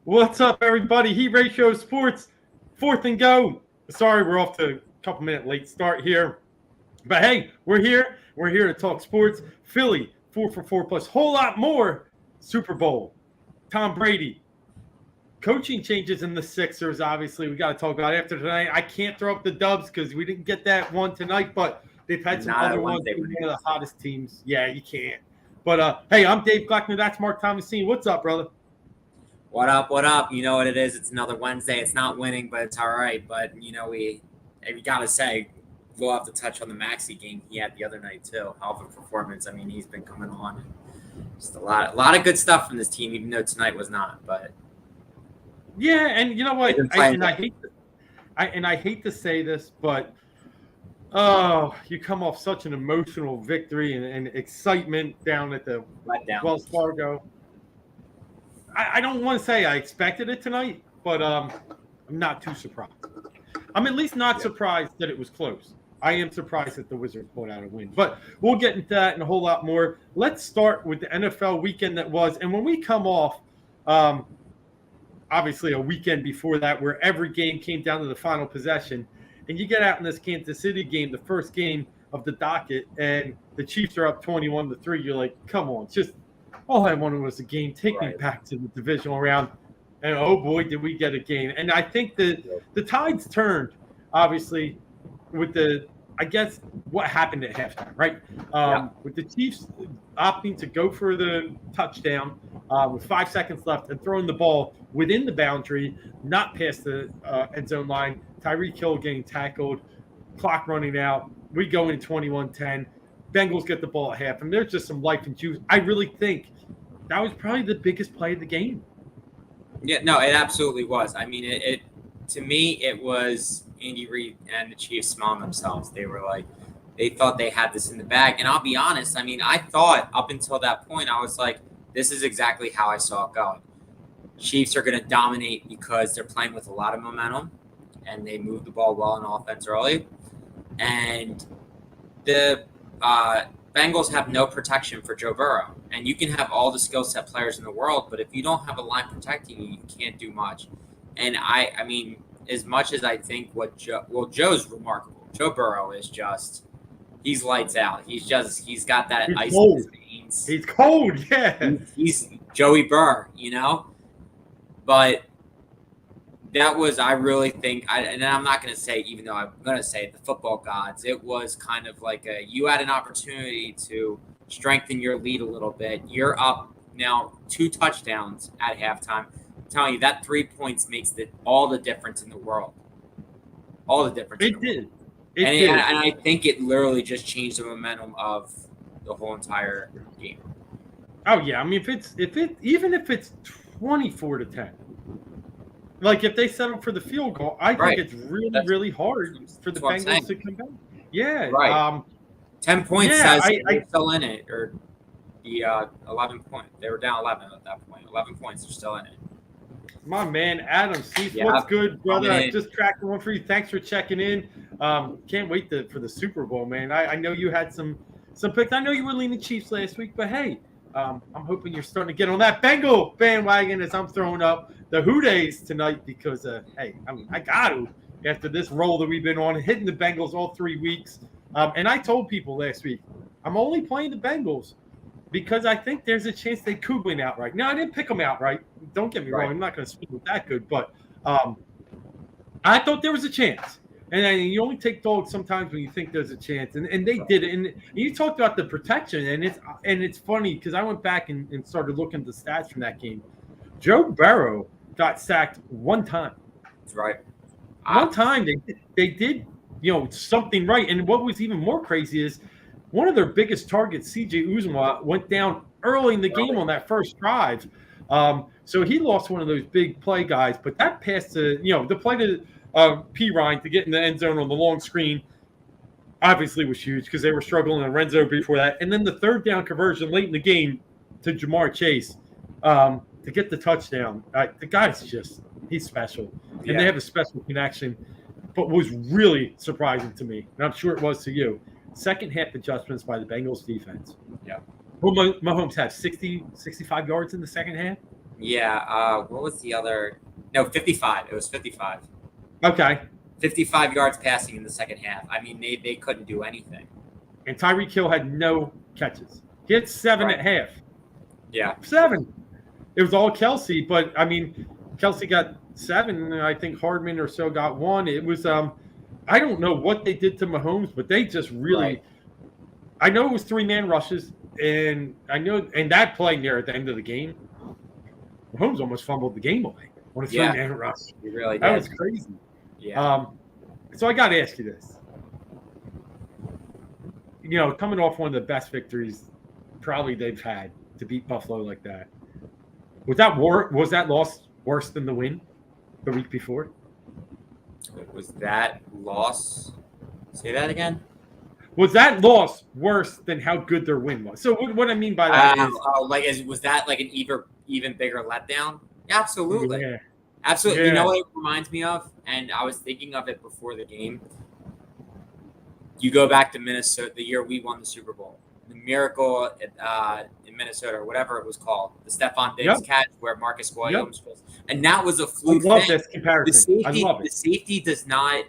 What's up, everybody? Heat Ratio Sports, fourth and go. Sorry, we're off to a couple minute late start here. But hey, we're here. We're here to talk sports. Philly, 4 for 4 plus, whole lot more. Super Bowl. Tom Brady. Coaching changes in the Sixers, obviously. We got to talk about it after tonight. I can't throw up the dubs because we didn't get that one tonight, but they've had some other ones. One of the hottest teams. Yeah, you can't. But hey, I'm Dave Gluckner. That's Marc Thomasine. What's up, brother? What up? What up? You know what it is. It's another Wednesday. It's not winning, but it's all right. But, we got to say, we'll have to touch on the Maxey game he had the other night, too. Hell of a performance. I mean, he's been coming on. Just a lot of good stuff from this team, even though tonight was not. But yeah, and you know what? I hate to say this, but you come off such an emotional victory and excitement down at the Wells Fargo. I don't want to say I expected it tonight, but I'm not too surprised. I'm at least not surprised that it was close. I am surprised that the Wizards pulled out a win, but we'll get into that and a whole lot more. Let's start with the NFL weekend that was, and when we come off, obviously a weekend before that where every game came down to the final possession, and you get out in this Kansas City game, the first game of the docket, and the Chiefs are up 21-3. You're like, come on, just all I wanted was a game. Take me back to the divisional round. And, oh, boy, did we get a game. And I think the tides turned, obviously, with what happened at halftime, right? With the Chiefs opting to go for the touchdown with 5 seconds left and throwing the ball within the boundary, not past the end zone line. Tyreek Hill getting tackled, clock running out. We go in 21-10. Bengals get the ball at half, and there's just some life and juice. I really think that was probably the biggest play of the game. Yeah, no, it absolutely was. I mean, it to me, it was Andy Reid and the Chiefs smelling themselves. They were like, they thought they had this in the bag. And I'll be honest, I mean, I thought up until that point, I was like, this is exactly how I saw it going. Chiefs are going to dominate because they're playing with a lot of momentum, and they move the ball well in offense early. And the Bengals have no protection for Joe Burrow. And you can have all the skill set players in the world, but if you don't have a line protecting you, you can't do much. And I mean, as much as I think Joe's remarkable. Joe Burrow is just, he's lights out. He's got that ice in his veins. He's cold, yeah. He's Joey Burr, But that was, I really think, and I'm not going to say, even though I'm going to say the football gods, it was kind of like you had an opportunity to strengthen your lead a little bit. You're up now 2 touchdowns at halftime. I'm telling you, that 3 points makes all the difference in the world. All the difference. It did. And I think it literally just changed the momentum of the whole entire game. Oh yeah, I mean, even if it's 24-10. Like, if they settle for the field goal, I think it's really hard for the Bengals to come back. Yeah. Right. 10 points says they're still in it, or the 11 point. They were down 11 at that point. 11 points, they're still in it. My man, Adam Cease, what's good, brother? I just tracked one for you. Thanks for checking in. Can't wait for the Super Bowl, man. I know you had some picks. I know you were leaning Chiefs last week, but hey, I'm hoping you're starting to get on that Bengal bandwagon as I'm throwing up the Houdays tonight because, hey, I got to after this roll that we've been on, hitting the Bengals all 3 weeks. And I told people last week, I'm only playing the Bengals because I think there's a chance they could win outright. Now, I didn't pick them outright. Don't get me wrong. I'm not going to speak with that good, but I thought there was a chance. And you only take dogs sometimes when you think there's a chance, and they did it. And you talked about the protection, and it's funny because I went back and started looking at the stats from that game. Joe Burrow got sacked 1 time. That's right. One time they did something right. And what was even more crazy is one of their biggest targets, C.J. Uzomah, went down early in the game on that first drive. So he lost one of those big play guys. But that pass to the play to P. Ryan to get in the end zone on the long screen obviously was huge because they were struggling in Renzo before that. And then the 3rd down conversion late in the game to Jamar Chase to get the touchdown. The guy's he's special. And they have a special connection. But what was really surprising to me, and I'm sure it was to you, second half adjustments by the Bengals defense. Yeah. Mahomes had 65 yards in the second half. Yeah. What was the other? No, 55. It was 55. Okay. 55 yards passing in the second half. I mean, they couldn't do anything. And Tyreek Hill had no catches. He had 7 at half. Yeah. 7. It was all Kelsey, but I mean, Kelsey got 7. I think Hardman or so got 1. It was I don't know what they did to Mahomes, but they just really. Right. I know it was 3-man rushes, and I know, and that play near at the end of the game, Mahomes almost fumbled the game away on a 3-man rush. He really did. That was crazy. Yeah. So I got to ask you this. You know, coming off one of the best victories probably they've had to beat Buffalo like that. Was that loss worse than the win the week before? Was that loss? Say that again. Was that loss worse than how good their win was? So what I mean by that is, was that like an even bigger letdown? Absolutely. Yeah. Absolutely. Yeah. You know what it reminds me of? And I was thinking of it before the game. You go back to Minnesota, the year we won the Super Bowl. The miracle in Minnesota, or whatever it was called. The Stephon Diggs catch where Marcus Williams was. And that was a fluke thing. I love this comparison. I love it. The safety does not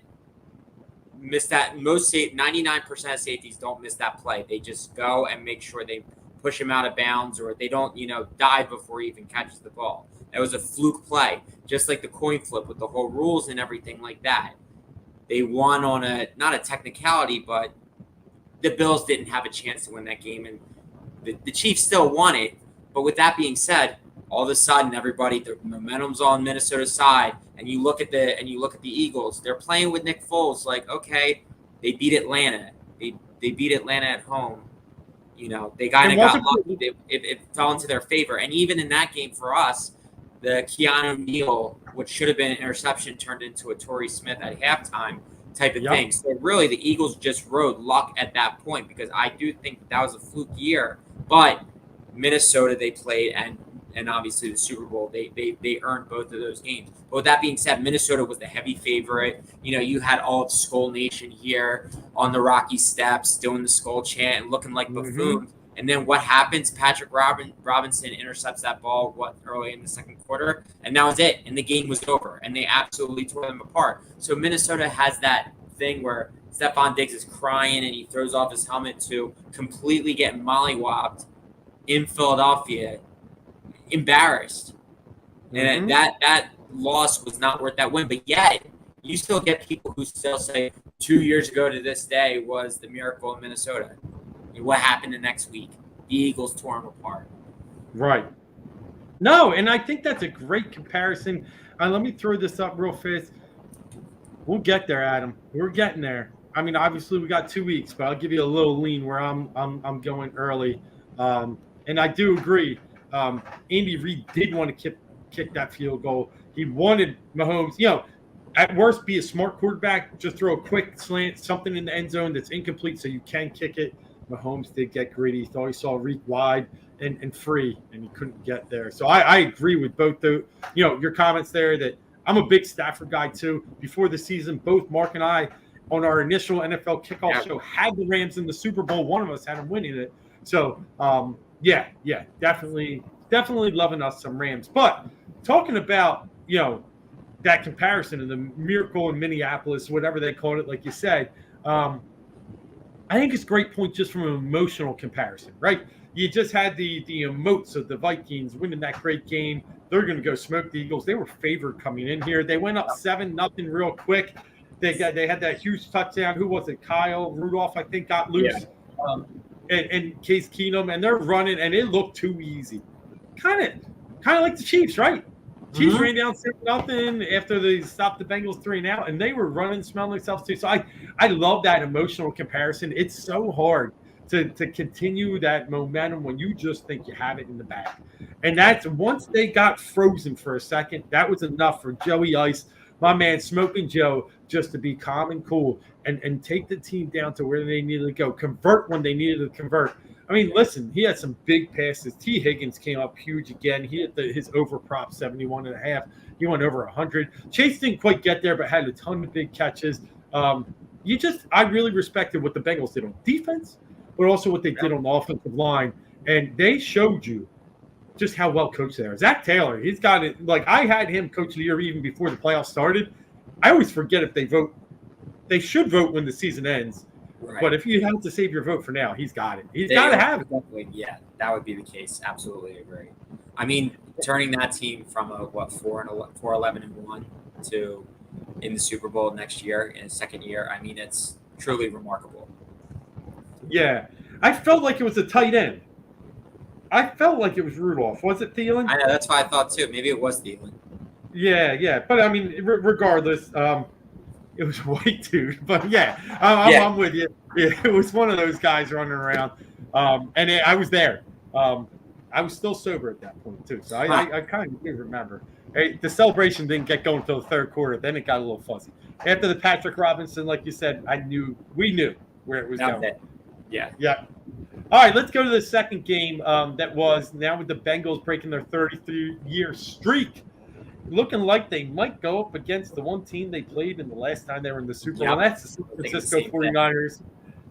miss that. 99% of safeties don't miss that play. They just go and make sure they push him out of bounds, or they don't, dive before he even catches the ball. That was a fluke play, just like the coin flip with the whole rules and everything like that. They won on not a technicality, but the Bills didn't have a chance to win that game, and the Chiefs still won it. But with that being said, all of a sudden, the momentum's on Minnesota's side, and you look at the Eagles. They're playing with Nick Foles. Like, okay, they beat Atlanta. They beat Atlanta at home. They kind of got lucky. It fell into their favor. And even in that game for us, the Keanu Neal, which should have been an interception, turned into a Torrey Smith at halftime type of thing. So really, the Eagles just rode luck at that point, because I do think that was a fluke year. But Minnesota, they played, and obviously the Super Bowl, they earned both of those games. But with that being said, Minnesota was the heavy favorite. You had all of Skull Nation here on the Rocky Steps doing the Skull chant and looking like buffoons. And then what happens? Patrick Robinson intercepts that ball early in the second quarter, and that was it. And the game was over, and they absolutely tore them apart. So Minnesota has that thing where Stephon Diggs is crying and he throws off his helmet to completely get mollywopped in Philadelphia, embarrassed. And that loss was not worth that win. But yet, you still get people who still say 2 years ago to this day was the miracle in Minnesota. What happened the next week? The Eagles tore them apart. Right. No, and I think that's a great comparison. Let me throw this up real fast. We'll get there, Adam. We're getting there. I mean, obviously we got 2 weeks, but I'll give you a little lean where I'm going early. And I do agree. Andy Reid did want to kick that field goal. He wanted Mahomes, at worst, be a smart quarterback. Just throw a quick slant, something in the end zone that's incomplete so you can kick it. Mahomes did get greedy. He thought he saw Reek wide and free, and he couldn't get there. So I agree with both your comments there that I'm a big Stafford guy too. Before the season, both Marc and I on our initial NFL kickoff show had the Rams in the Super Bowl. One of us had them winning it. So definitely loving us some Rams. But talking about that comparison and the miracle in Minneapolis, whatever they called it, like you said. I think it's a great point just from an emotional comparison, right? You just had the emotes of the Vikings winning that great game. They're going to go smoke the Eagles. They were favored coming in here. They went up 7-0 real quick. They had that huge touchdown. Who was it? Kyle Rudolph, I think, got loose. Yeah. And Case Keenum, and they're running, and it looked too easy. Kind of like the Chiefs, right? Chiefs ran down 7-0 after they stopped the Bengals 3-and-out, and they were running, smelling themselves too. So I love that emotional comparison. It's so hard to continue that momentum when you just think you have it in the bag. And that's once they got frozen for a second, that was enough for Joey Ice, my man Smoking Joe, just to be calm and cool and take the team down to where they needed to go, convert when they needed to convert. I mean, listen, he had some big passes. T. Higgins came up huge again. He hit his over prop 71.5. He went over 100. Chase didn't quite get there, but had a ton of big catches. I really respected what the Bengals did on defense, but also what they did on the offensive line. And they showed you just how well coached they are. Zach Taylor, he's got it. Like, I had him coach of the year even before the playoffs started. I always forget if they vote. They should vote when the season ends. Right. But if you have to save your vote for now, he's got it. He's got to have it. Yeah, that would be the case. Absolutely agree. I mean, turning that team from a 4-11-1 to in the Super Bowl next year in his second year, I mean, it's truly remarkable. Yeah, I felt like it was a tight end. I felt like it was Rudolph. Was it Thielen? I know, that's what I thought too. Maybe it was Thielen. Yeah. But I mean, regardless, it was a white dude. But yeah, I'm with you. Yeah, it was one of those guys running around. I was there. I was still sober at that point too, so I kind of do remember. The celebration didn't get going until the third quarter. Then it got a little fuzzy. After the Patrick Robinson, like you said, we knew where it was going. Yeah. All right, let's go to the second game. That was now with the Bengals breaking their 33-year streak, looking like they might go up against the one team they played in the last time they were in the Super Bowl. That's the San Francisco 49ers.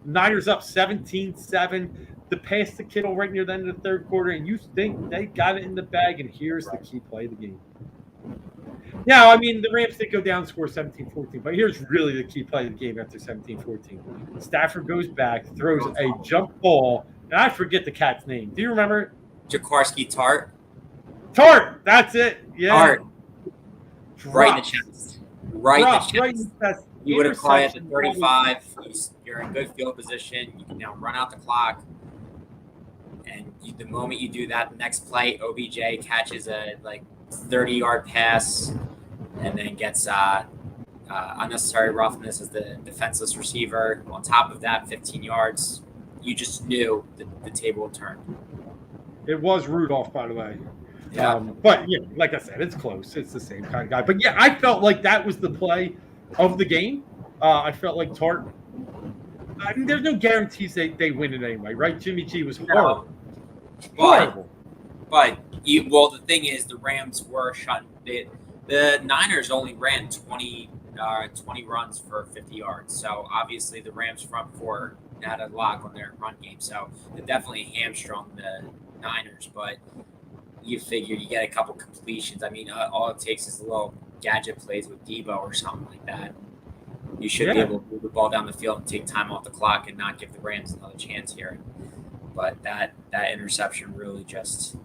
Niners up 17-7. The pass to Kittle right near the end of the third quarter, and you think they got it in the bag, and here's the key play of the game. Now, I mean, the Rams did go down and score 17-14, but here's really the key play of the game after 17-14. Stafford goes back, throws a jump ball, and I forget the cat's name. Do you remember? Jaquiski Tart. Tart, that's it. Yeah. Tart. Right in the chest. Right in the chest. You would have caught it at 35. You're in good field position. You can now run out the clock. And the moment you do that, the next play, OBJ catches a 30-yard pass and then gets unnecessary roughness as the defenseless receiver. On top of that, 15 yards. You just knew the table would turn. It was Rudolph, by the way. Yeah. But, yeah, like I said, it's close. It's the same kind of guy. But, yeah, I felt like that was the play of the game. I felt like Tart. I mean, there's no guarantees they win it anyway, right? Jimmy G was horrible. Horrible. But the thing is, the Rams were shut. The Niners only ran 20 runs for 50 yards. So obviously, the Rams front four had a lock on their run game. So it definitely hamstrung the Niners. But you figure you get a couple completions. I mean, all it takes is a little gadget plays with Debo or something like that. You should be able to move the ball down the field and take time off the clock and not give the Rams another chance here. But that interception really just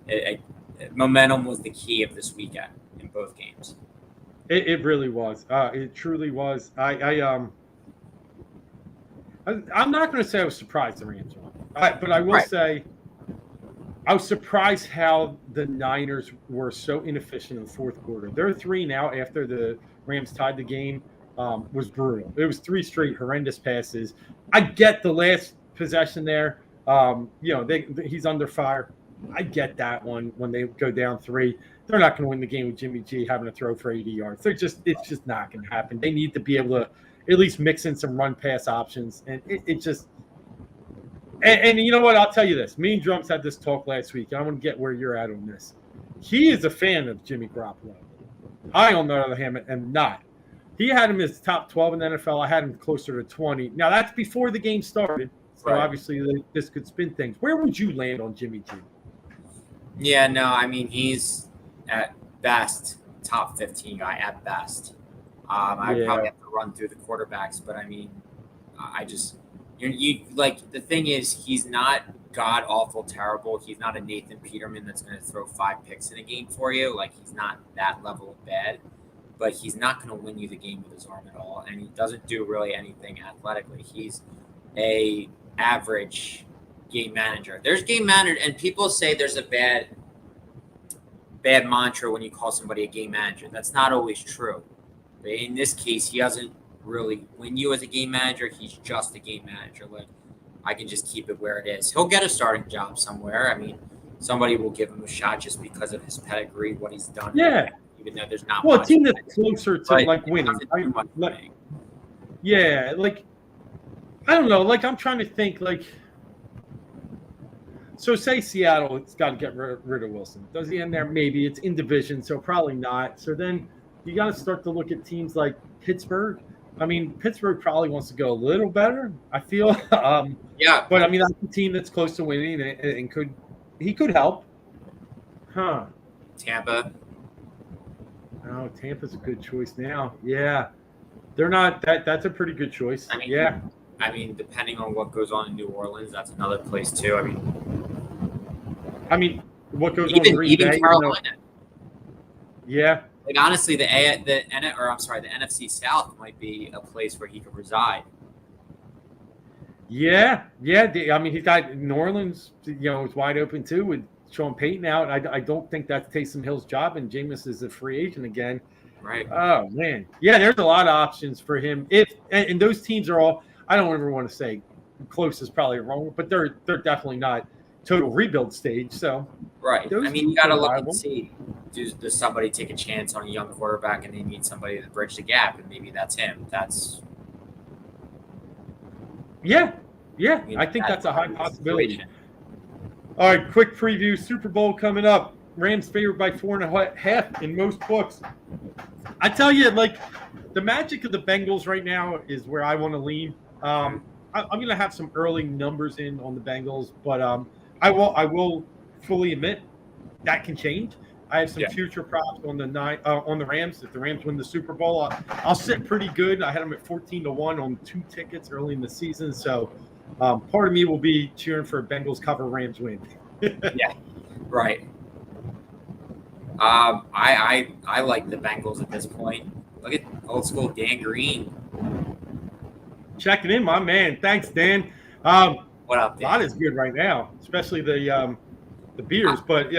momentum was the key of this weekend in both games. It really was. It truly was. I'm not going to say I was surprised the Rams won, but I will say I was surprised how the Niners were so inefficient in the fourth quarter. They're 3 now after the Rams tied the game. Was brutal. It was 3 straight horrendous passes. I get the last possession there. He's under fire. I get that one when they go down 3. They're not going to win the game with Jimmy G having to throw for 80 yards. It's just not going to happen. They need to be able to at least mix in some run pass options. And and you know what? I'll tell you this. Me and Drums had this talk last week. I want to get where you're at on this. He is a fan of Jimmy Garoppolo. I, on the other hand, am not. He had him as top 12 in the NFL. I had him closer to 20. Now, that's before the game started. So, obviously, this could spin things. Where would you land on Jimmy G? Yeah, no, I mean, he's at best top 15 guy at best. I probably have to run through the quarterbacks, but I mean, the thing is, he's not god awful terrible. He's not a Nathan Peterman that's going to throw 5 picks in a game for you. Like, he's not that level of bad. But he's not going to win you the game with his arm at all, and he doesn't do really anything athletically. He's a average game manager. There's game manager, and people say there's a bad mantra when you call somebody a game manager. That's not always true. But in this case, he doesn't really win you as a game manager. He's just a game manager. Like, I can just keep it where it is. He'll get a starting job somewhere. I mean, somebody will give him a shot just because of his pedigree, what he's done. Yeah. Even though there's not a team that's closer to winning. I don't know. I'm trying to think. So say Seattle, it's got to get rid of Wilson. Does he end there? Maybe. It's in division, so probably not. So then you got to start to look at teams like Pittsburgh. I mean, Pittsburgh probably wants to go a little better, I feel. But I mean, that's a team that's close to winning and he could help. Huh. Tampa. Oh, Tampa's a good choice now. Yeah. They're not that's a pretty good choice. I mean, depending on what goes on in New Orleans, that's another place too. I mean, what goes on in Green even Bay, Carolina. Yeah. Like honestly, the NFC South might be a place where he could reside. Yeah. I mean, he's got New Orleans, it's wide open too with Sean Payton out. I don't think that's Taysom Hill's job, and Jameis is a free agent again. Right. Oh man. Yeah, there's a lot of options for him. And those teams are all, I don't ever want to say close is probably wrong, but they're definitely not total rebuild stage. So right. I mean, you got to look and see, does somebody take a chance on a young quarterback and they need somebody to bridge the gap, and maybe that's him. Yeah. I think that's a high possibility. All right, quick preview. Super Bowl coming up. Rams favored by 4.5 in most books. I tell you, like, the magic of the Bengals right now is where I want to lean. I'm going to have some early numbers in on the Bengals, but I will fully admit that can change. I have some future props on the Rams. If the Rams win the Super Bowl, I'll sit pretty good. I had them at 14-1 on 2 tickets early in the season, so part of me will be cheering for a Bengals cover, Rams win. Yeah, right. I like the Bengals at this point. Look at old school Dan Green. Checking in, my man. Thanks, Dan. What up, Dan? A lot is good right now, especially the beers. But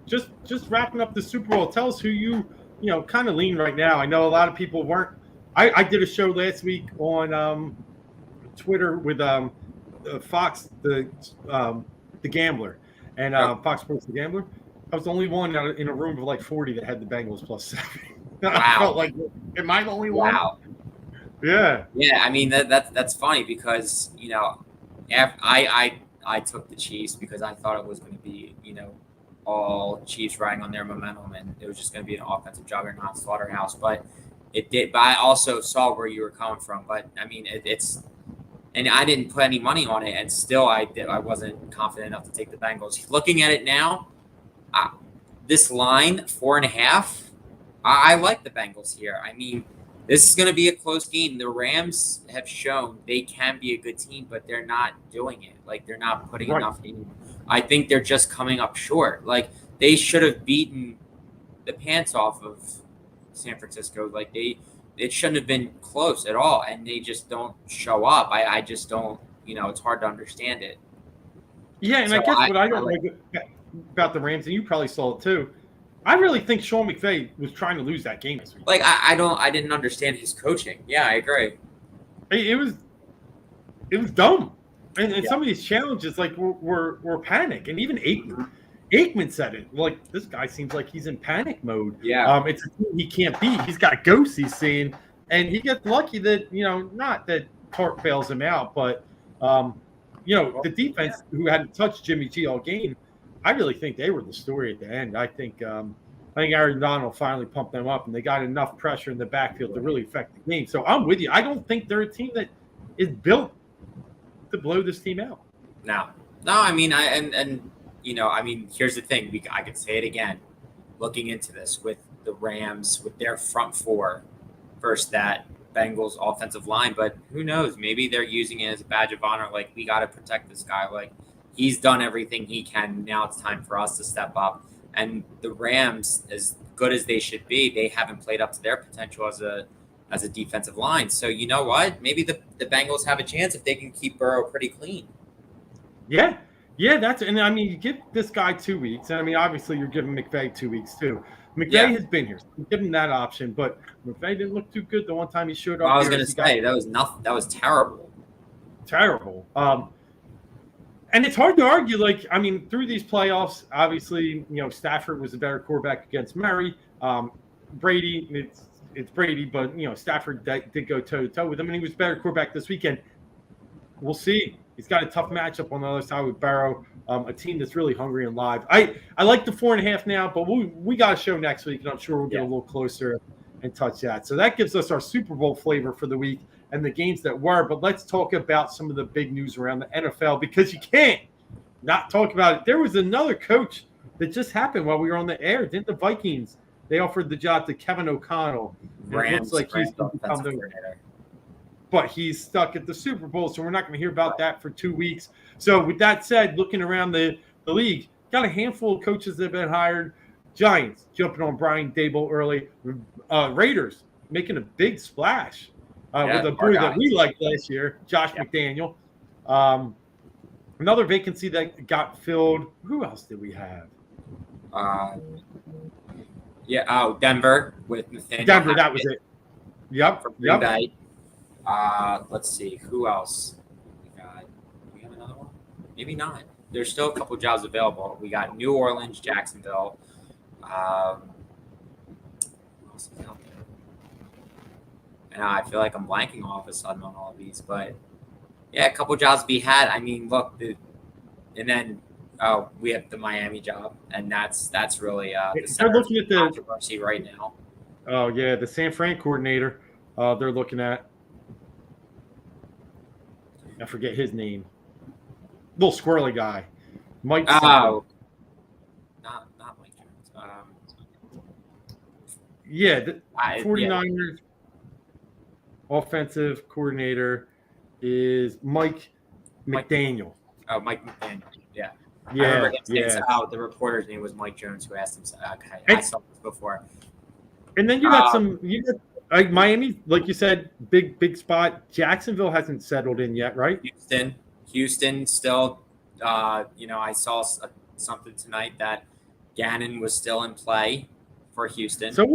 just wrapping up the Super Bowl. Tell us who you kind of lean right now. I know a lot of people weren't. I did a show last week on Twitter with Fox, the Gambler, and Fox Sports, the Gambler. I was the only one in a room of like 40 that had the Bengals +7. Wow. I felt like, am I the only one? Wow. Yeah. Yeah, I mean that's funny because I took the Chiefs because I thought it was going to be all Chiefs riding on their momentum, and it was just going to be an offensive juggernaut slaughterhouse. But it did. But I also saw where you were coming from. But I mean, and I didn't put any money on it, and still I wasn't confident enough to take the Bengals. Looking at it now, this line 4.5, I like the Bengals here. I mean, this is going to be a close game. The Rams have shown they can be a good team, but they're not doing it. Like, they're not putting enough in. I think they're just coming up short. Like, they should have beaten the pants off of San Francisco. Like, it shouldn't have been close at all, and they just don't show up. I just don't, it's hard to understand it. Yeah, and so I guess what I don't like about the Rams, and you probably saw it too, I really think Sean McVay was trying to lose that game this week. Like, I didn't understand his coaching. Yeah, I agree. It was dumb. And some of these challenges, like, were panic. And even Aikman said it. Like, this guy seems like he's in panic mode. Yeah. It's a team he can't beat. He's got ghosts he's seeing. And he gets lucky that, not that Clark bails him out, but, the defense who hadn't touched Jimmy G all game, I really think they were the story at the end. I think Aaron Donald finally pumped them up, and they got enough pressure in the backfield to really affect the game. So I'm with you. I don't think they're a team that is built to blow this team out. No. I mean, I mean, here's the thing. I could say it again. Looking into this with the Rams, with their front four versus that Bengals offensive line, but who knows? Maybe they're using it as a badge of honor. Like, we got to protect this guy. Like, he's done everything he can. Now it's time for us to step up. And the Rams, as good as they should be, they haven't played up to their potential as a defensive line. So you know what? Maybe the Bengals have a chance if they can keep Burrow pretty clean. Yeah, and I mean, you give this guy 2 weeks. And I mean, obviously, you're giving McVay 2 weeks too. McVay has been here. So give him that option, but McVay didn't look too good the one time he showed up. I was going to say that was nothing. That was terrible. Terrible. And it's hard to argue. Like, I mean, through these playoffs, obviously, Stafford was a better quarterback against Murray. Brady, it's Brady, but Stafford did go toe to toe with him, and he was a better quarterback this weekend. We'll see. He's got a tough matchup on the other side with Burrow, a team that's really hungry and live. I like the 4.5 now, but we got a show next week, and I'm sure we'll get a little closer and touch that. So that gives us our Super Bowl flavor for the week and the games that were. But let's talk about some of the big news around the NFL, because you can't not talk about it. There was another coach that just happened while we were on the air. Didn't the Vikings? They offered the job to Kevin O'Connell. Rams, it looks like he's become but he's stuck at the Super Bowl, so we're not going to hear about that for 2 weeks. So with that said, looking around the league, got a handful of coaches that have been hired. Giants jumping on Brian Daboll early. Raiders making a big splash with a boy that we liked last year, Josh McDaniel. Another vacancy that got filled. Who else did we have? Denver with Nathaniel. Denver, that was it. Yep. Let's see. Who else? We have another one? Maybe not. There's still a couple jobs available. We got New Orleans, Jacksonville. Who else is out there? And I feel like I'm blanking all of a sudden on all of these, but yeah, a couple jobs to be had. I mean, look, and then we have the Miami job, and that's really the center of controversy right now. Oh yeah, the San Fran coordinator. They're looking at. I forget his name. Little squirrely guy, Mike. Not Mike Jones. The 49ers offensive coordinator is Mike McDaniel. Oh, Mike McDaniel. Yeah. Yeah. The reporter's name was Mike Jones, who asked him. Okay, I saw this before. And then you got Miami, like you said, big spot. Jacksonville hasn't settled in yet, right? Houston still. I saw something tonight that Gannon was still in play for Houston. So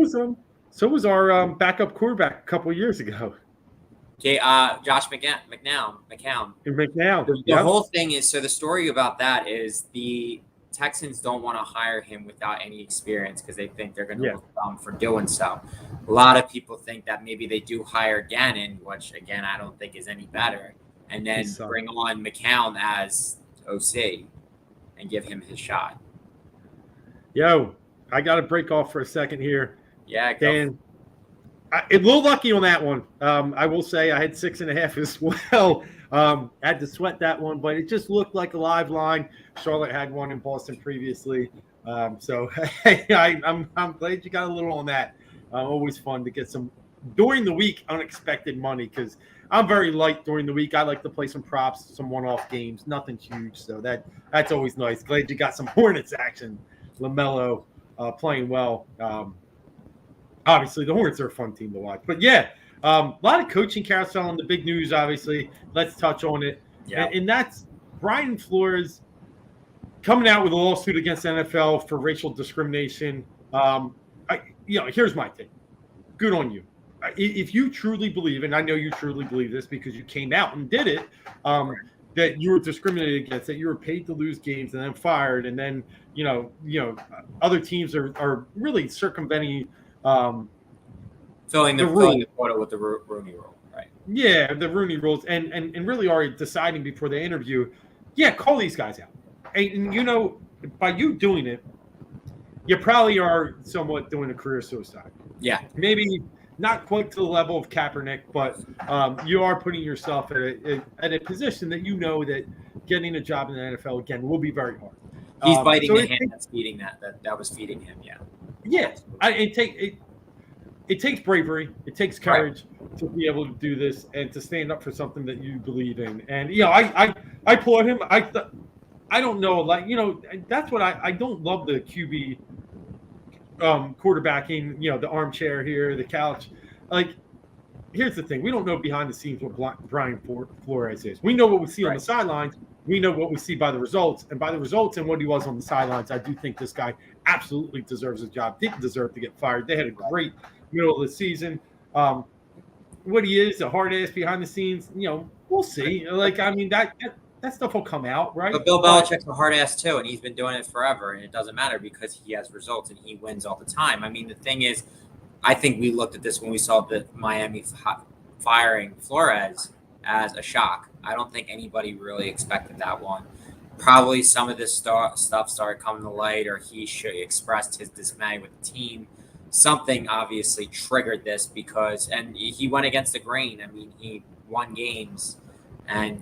was our backup quarterback a couple years ago. Okay, Josh McCown. The whole thing is, so the story about that is the Texans don't want to hire him without any experience because they think they're going to look dumb for doing so. A lot of people think that maybe they do hire Gannon, which, again, I don't think is any better, and then bring on McCown as OC and give him his shot. Yo, I got to break off for a second here. Yeah, Dan. A little lucky on that one. I will say I had 6.5 as well. Had to sweat that one, but it just looked like a live line. Charlotte had one in Boston previously. So hey, I'm glad you got a little on that. Always fun to get some during the week unexpected money because I'm very light during the week. I like to play some props, some one-off games, nothing huge. So that's always nice. Glad you got some Hornets action. LaMelo playing well. Obviously, the Hornets are a fun team to watch. But, a lot of coaching carousel and the big news, obviously. Let's touch on it. Yeah. And that's Brian Flores coming out with a lawsuit against the NFL for racial discrimination. Here's my thing. Good on you. If you truly believe, and I know you truly believe this because you came out and did it, that you were discriminated against, that you were paid to lose games and then fired, and then, other teams are really circumventing filling the quota with the Rooney Rule, right? Yeah, the Rooney rules, and really are deciding before the interview. Yeah, call these guys out, and by you doing it, you probably are somewhat doing a career suicide. Yeah, maybe not quite to the level of Kaepernick, but you are putting yourself at a position that that getting a job in the NFL again will be very hard. He's biting the hand that's feeding that was feeding him. Yeah. Yeah, it takes bravery. It takes courage to be able to do this and to stand up for something that you believe in. And I applaud him. I don't know, that's what I don't love the QB quarterbacking. The armchair here, the couch. Here's the thing: we don't know behind the scenes what Brian Flores is. We know what we see on the sidelines. We know what we see by the results, and by the results and what he was on the sidelines, I do think this guy absolutely deserves a job. Didn't deserve to get fired. They had a great middle of the season. What he is, a hard ass behind the scenes, we'll see. That stuff will come out, right? But Bill Belichick's a hard ass too, and he's been doing it forever, and it doesn't matter because he has results and he wins all the time. I mean, the thing is, I think we looked at this when we saw the Miami firing Flores as a shock. I don't think anybody really expected that one. Probably some of this stuff started coming to light, or he expressed his dismay with the team. Something obviously triggered this and he went against the grain. I mean, he won games and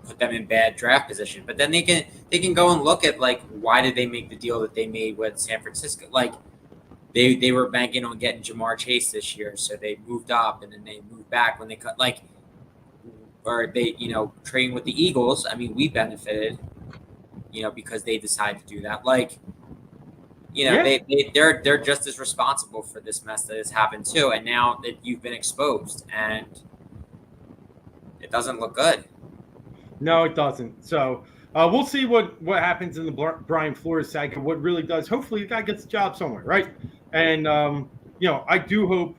put them in bad draft position. But then they can go and look at like why did they make the deal that they made with San Francisco? Like they were banking on getting Jamar Chase this year, so they moved up and then they moved back when they cut or they trading with the Eagles. I mean, we benefited, because they decided to do that. Like, they're just as responsible for this mess that has happened too. And now that you've been exposed, and it doesn't look good. No, it doesn't. So we'll see what happens in the Brian Flores saga. What really does. Hopefully, the guy gets a job somewhere, right? And I do hope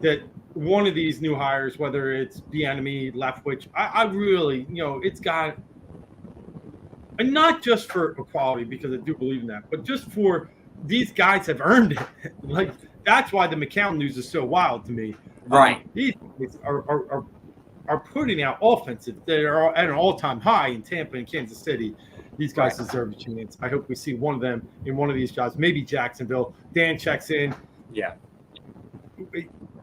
that one of these new hires, whether it's Bieniemy, Leftwich, I really, it's got, and not just for equality, because I do believe in that, but just for these guys have earned it. Like, that's why the McCown news is so wild to me. Right. These are putting out offensive. They are at an all-time high in Tampa and Kansas City. These guys deserve a chance. I hope we see one of them in one of these jobs. Maybe Jacksonville. Dan checks in. Yeah.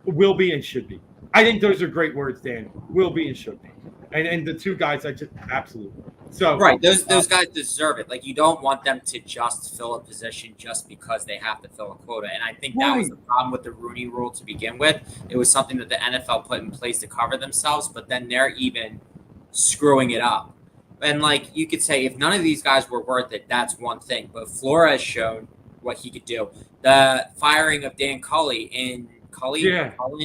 Will be and should be. I think those are great words, Dan. Will be and should be. And the two guys, I just absolutely. So right, those guys deserve it. Like, you don't want them to just fill a position just because they have to fill a quota. And I think that was the problem with the Rooney Rule to begin with. It was something that the NFL put in place to cover themselves, but then they're even screwing it up. And like you could say, if none of these guys were worth it, that's one thing. But Flores showed what he could do. The firing of Dan Cullen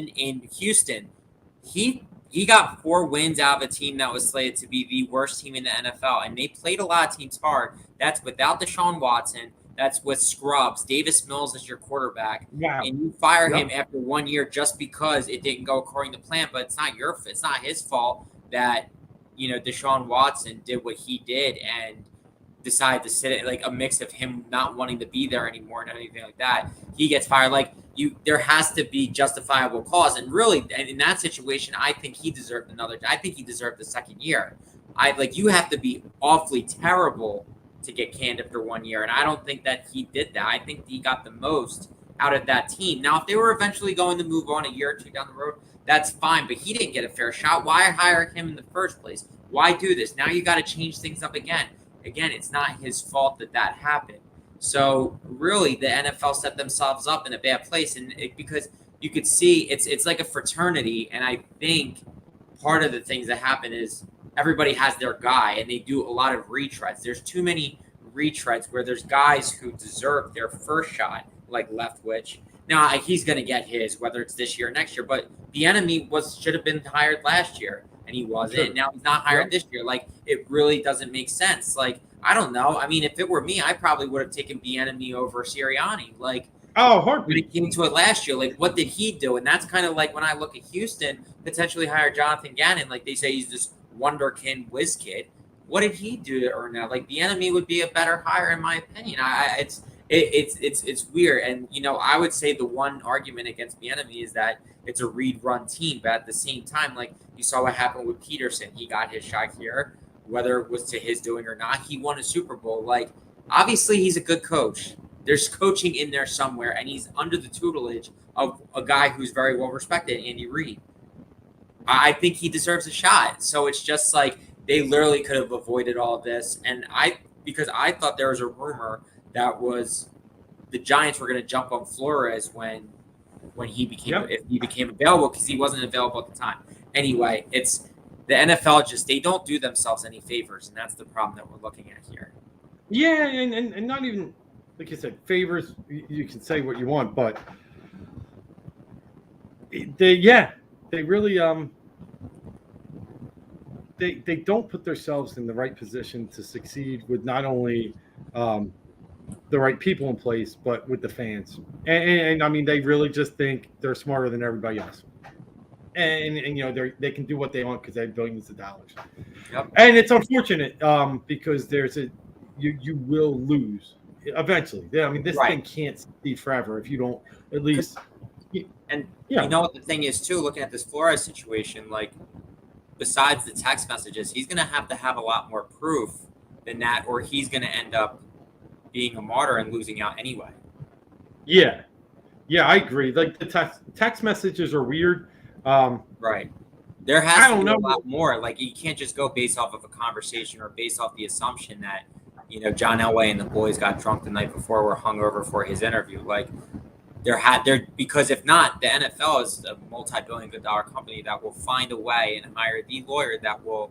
in Houston, he got 4 wins out of a team that was slated to be the worst team in the NFL, and they played a lot of teams hard. That's without Deshaun Watson. That's with scrubs. Davis Mills is your quarterback, and you fire him after 1 year just because it didn't go according to plan. But it's not his fault that Deshaun Watson did what he did and decided to sit it, like a mix of him not wanting to be there anymore and anything like that. He gets fired. Like, there has to be justifiable cause. And really, in that situation, I think he deserved the second year. You have to be awfully terrible to get canned after 1 year. And I don't think that he did that. I think he got the most out of that team. Now, if they were eventually going to move on a year or two down the road, that's fine. But he didn't get a fair shot. Why hire him in the first place? Why do this? Now you got to change things up again. Again, it's not his fault that happened. So really, the NFL set themselves up in a bad place, because you could see it's like a fraternity, and I think part of the things that happen is everybody has their guy, and they do a lot of retreads. There's too many retreads where there's guys who deserve their first shot, like Leftwich. Now he's going to get his, whether it's this year or next year. But Bieniemy should have been hired last year, and he wasn't. Sure. Now he's not hired this year. Like, it really doesn't make sense. Like, I don't know. I mean, if it were me, I probably would have taken Bieniemy over Sirianni. Like, when it came to it last year, like, what did he do? And that's kind of like when I look at Houston potentially hire Jonathan Gannon. Like, they say he's this wonderkind whiz kid. What did he do to earn that? Like, Bieniemy would be a better hire, in my opinion. It's weird. And, I would say the one argument against Bieniemy is that it's a read-run team. But at the same time, like, you saw what happened with Peterson. He got his shot here. Whether it was to his doing or not, he won a Super Bowl. Like, obviously, he's a good coach. There's coaching in there somewhere, and he's under the tutelage of a guy who's very well respected, Andy Reid. I think he deserves a shot. So it's just like they literally could have avoided all this. And because I thought there was a rumor that was the Giants were going to jump on Flores when he became available, because he wasn't available at the time. Anyway, it's the NFL they don't do themselves any favors, and that's the problem that we're looking at here. Yeah, and not even, like you said, favors. You can say what you want, but they really they don't put themselves in the right position to succeed with not only the right people in place, but with the fans. And I mean, they really just think they're smarter than everybody else. And they can do what they want because they have billions of dollars. Yep. And it's unfortunate because you will lose eventually. I mean, this thing can't succeed forever if you don't at least. And you know what the thing is too, looking at this Flores situation, like, besides the text messages, he's going to have a lot more proof than that, or he's going to end up being a martyr and losing out anyway. Yeah, I agree. Like, the text messages are weird. Right. There has to be a lot more. Like, you can't just go based off of a conversation or based off the assumption that, John Elway and the boys got drunk the night before, were hungover for his interview. Like, because if not, the NFL is a multi-billion-dollar company that will find a way and hire the lawyer that will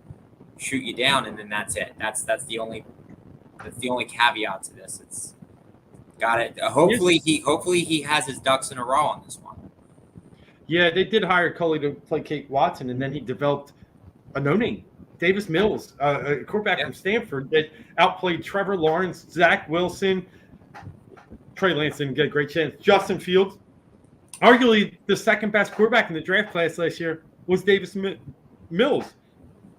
shoot you down, and then that's it. That's the only caveat to this. It's got it. Hopefully he has his ducks in a row on this one. Yeah, they did hire Culley to play Kate Watson, and then he developed a no-name, Davis Mills, a quarterback from Stanford that outplayed Trevor Lawrence, Zach Wilson, Trey Lance didn't get a great chance, Justin Fields. Arguably the second best quarterback in the draft class last year was Davis Mills,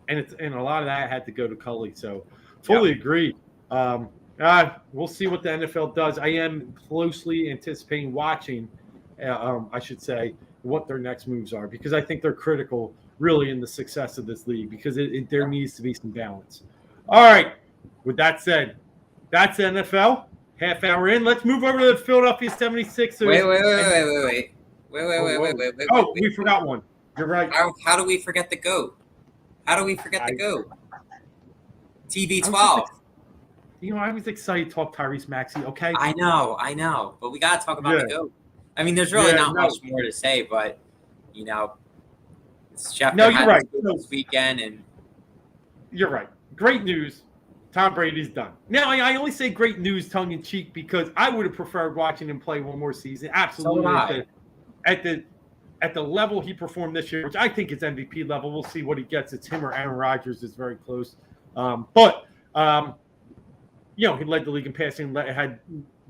and a lot of that had to go to Culley. So fully agree. We'll see what the NFL does. I am closely anticipating watching, I should say, what their next moves are, because I think they're critical really in the success of this league, because there needs to be some balance. All right. With that said, that's the NFL. Half hour in. Let's move over to the Philadelphia 76ers. Wait. Oh, we forgot one. You're right. How do we forget the GOAT? How do we forget the GOAT? TB12. I was excited to talk Tyrese Maxey, okay? I know. But we got to talk about the GOAT. I mean, there's really not much more to say, but, Schefter you're right. This weekend, and you're right. Great news. Tom Brady's done. Now, I only say great news tongue-in-cheek because I would have preferred watching him play one more season. Absolutely. So at the level he performed this year, which I think is MVP level. We'll see what he gets. It's him or Aaron Rodgers is very close. But he led the league in passing, had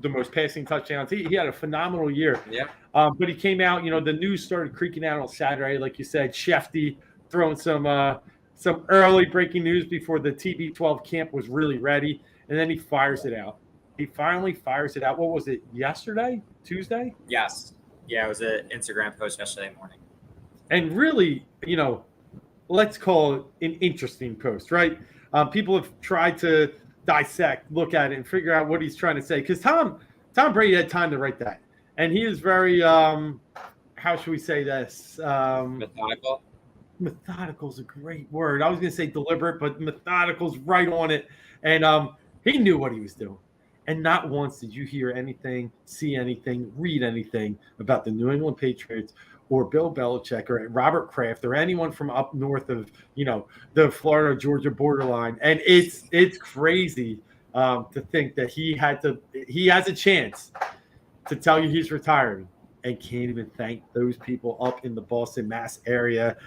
the most passing touchdowns. He had a phenomenal year. Yeah. But he came out, the news started creaking out on Saturday, like you said, Shefty throwing some early breaking news before the TB12 camp was really ready, and then he fires it out. He finally fires it out. What was it, yesterday? Tuesday? Yes. Yeah, it was an Instagram post yesterday morning. And really, let's call it an interesting post, right? People have tried to dissect, look at it, and figure out what he's trying to say. Because Tom Brady had time to write that. And he is very, how should we say this? Methodical. Methodical is a great word. I was going to say deliberate, but methodical's right on it. And he knew what he was doing. And not once did you hear anything, see anything, read anything about the New England Patriots or Bill Belichick or Robert Kraft or anyone from up north of, the Florida-Georgia borderline. And it's crazy to think that he has a chance to tell you he's retiring and can't even thank those people up in the Boston, Mass area.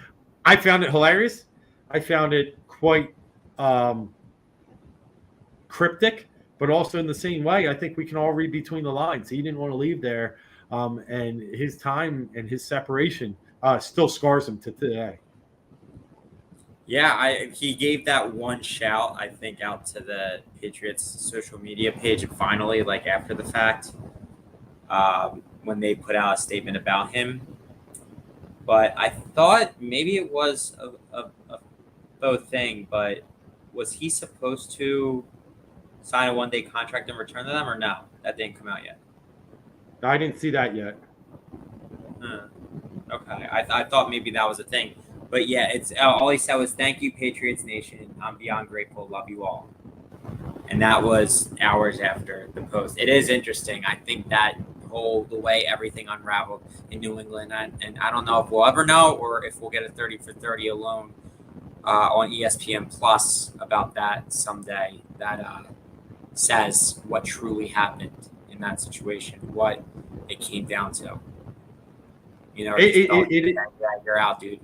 I found it hilarious. I found it quite cryptic, but also in the same way, I think we can all read between the lines. He didn't want to leave there, and his time and his separation still scars him to today. Yeah, he gave that one shout, I think, out to the Patriots social media page, and finally, like after the fact, when they put out a statement about him. But I thought maybe it was a both thing, but was he supposed to sign a one-day contract and return to them, or no? That didn't come out yet. I didn't see that yet. Okay, I thought maybe that was a thing. But yeah, it's all he said was, "Thank you, Patriots Nation. I'm beyond grateful. Love you all." And that was hours after the post. It is interesting. I think that the way everything unraveled in New England, and I don't know if we'll ever know or if we'll get a 30 for 30 alone on ESPN Plus about that someday. That says what truly happened in that situation, what it came down to. You're out, dude.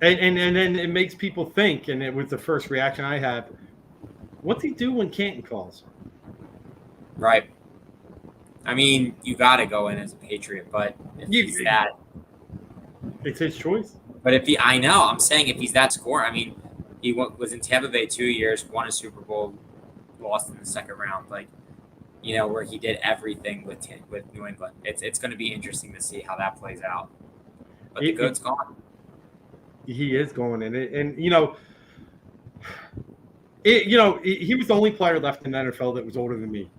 And then it makes people think, and it was the first reaction I had. What's he do when Canton calls? Right. I mean, you got to go in as a Patriot, but if he's that, it's his choice. But I'm saying if he's that score, I mean, he was in Tampa Bay 2 years, won a Super Bowl, lost in the second round, where he did everything with New England. It's going to be interesting to see how that plays out. But the GOAT's gone. He is going in it, and he was the only player left in the NFL that was older than me.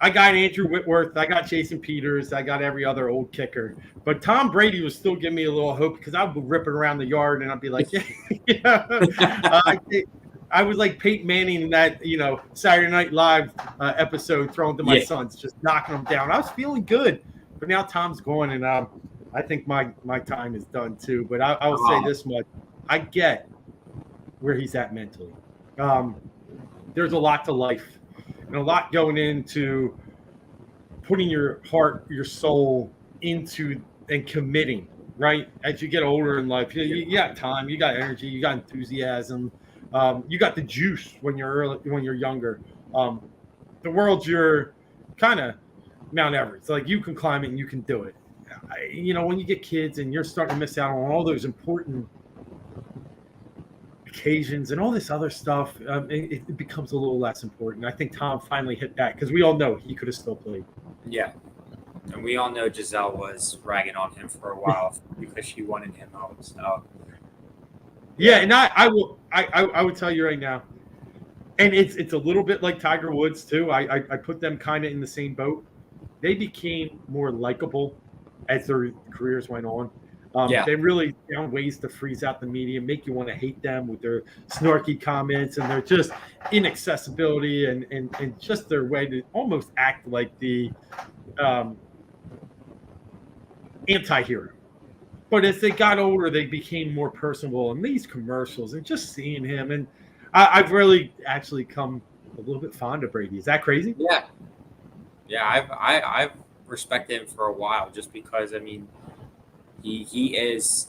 I got Andrew Whitworth. I got Jason Peters. I got every other old kicker. But Tom Brady was still giving me a little hope because I would be ripping around the yard and I'd be like, I was like Peyton Manning in that, Saturday Night Live episode, throwing to my sons, just knocking them down. I was feeling good. But now Tom's going, and I think my time is done too. But I will say this much. I get where he's at mentally. There's a lot to life. And a lot going into putting your heart, your soul into and committing, right? As you get older in life, you got time, you got energy, you got enthusiasm, you got the juice when you're younger. The world's your kind of Mount Everest. Like you can climb it and you can do it. When you get kids and you're starting to miss out on all those important occasions and all this other stuff, it becomes a little less important. I think Tom finally hit that because we all know he could have still played. Yeah, and we all know Giselle was ragging on him for a while because she wanted him home. So yeah, and I would tell you right now, and it's a little bit like Tiger Woods too. I put them kind of in the same boat. They became more likable as their careers went on. They really found ways to freeze out the media, make you want to hate them with their snarky comments and their just inaccessibility and just their way to almost act like the anti-hero. But as they got older, they became more personable. And these commercials and just seeing him, and I've really actually come a little bit fond of Brady. Is that crazy? Yeah. I've respected him for a while just because, He is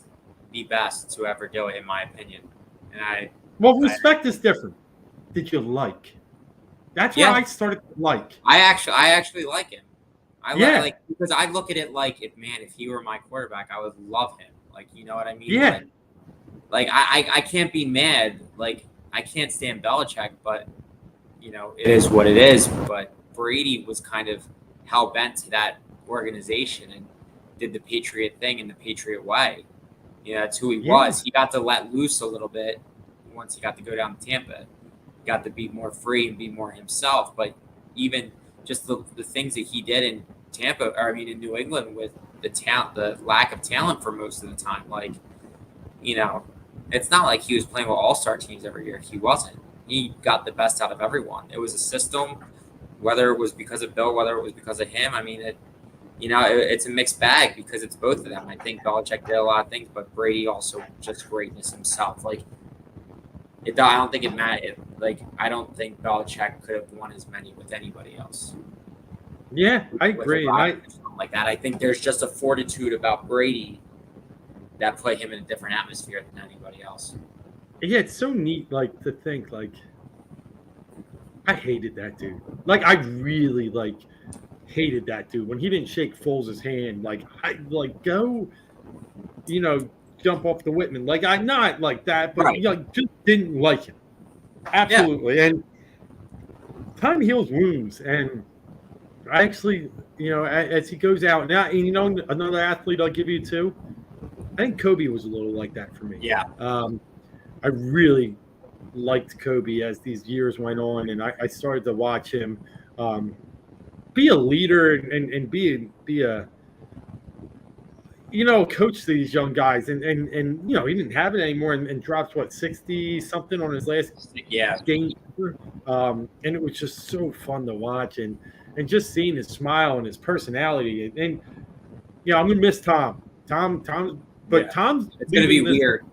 the best to ever do it, in my opinion. And respect is different. Did you like? That's where I started to like. I actually like him. Like because I look at it like if he were my quarterback, I would love him. Like, you know what I mean? Yeah. Like I can't be mad. Like I can't stand Belichick, but it is what it is. But Brady was kind of hell bent to that organization and did the Patriot thing in the Patriot way. That's who he was. He got to let loose a little bit once he got to go down to Tampa. He got to be more free and be more himself. But even just the things that he did in Tampa, in New England with the lack of talent for most of the time, it's not like he was playing with all-star teams every year. He wasn't. He got the best out of everyone. It was a system, whether it was because of Bill, whether it was because of him. It's a mixed bag because it's both of them. I think Belichick did a lot of things, but Brady also just greatness himself. I don't think it mattered. I don't think Belichick could have won as many with anybody else. Yeah, I agree. Like that, I think there's just a fortitude about Brady that put him in a different atmosphere than anybody else. Yeah, it's so neat. To think I hated that dude. I really hated that dude when he didn't shake Foles' hand. Go, jump off the Whitman. I'm not like that, but just didn't like him. Absolutely. And time heals wounds. And I actually, as he goes out now, and another athlete I'll give you too. I think Kobe was a little like that for me. Yeah. I really liked Kobe as these years went on, and I started to watch him. Be a leader and be a coach these young guys and he didn't have it anymore and drops 60 something on his last game, and it was just so fun to watch and just seeing his smile and his personality and I'm gonna miss Tom, but Tom's it's gonna be weird.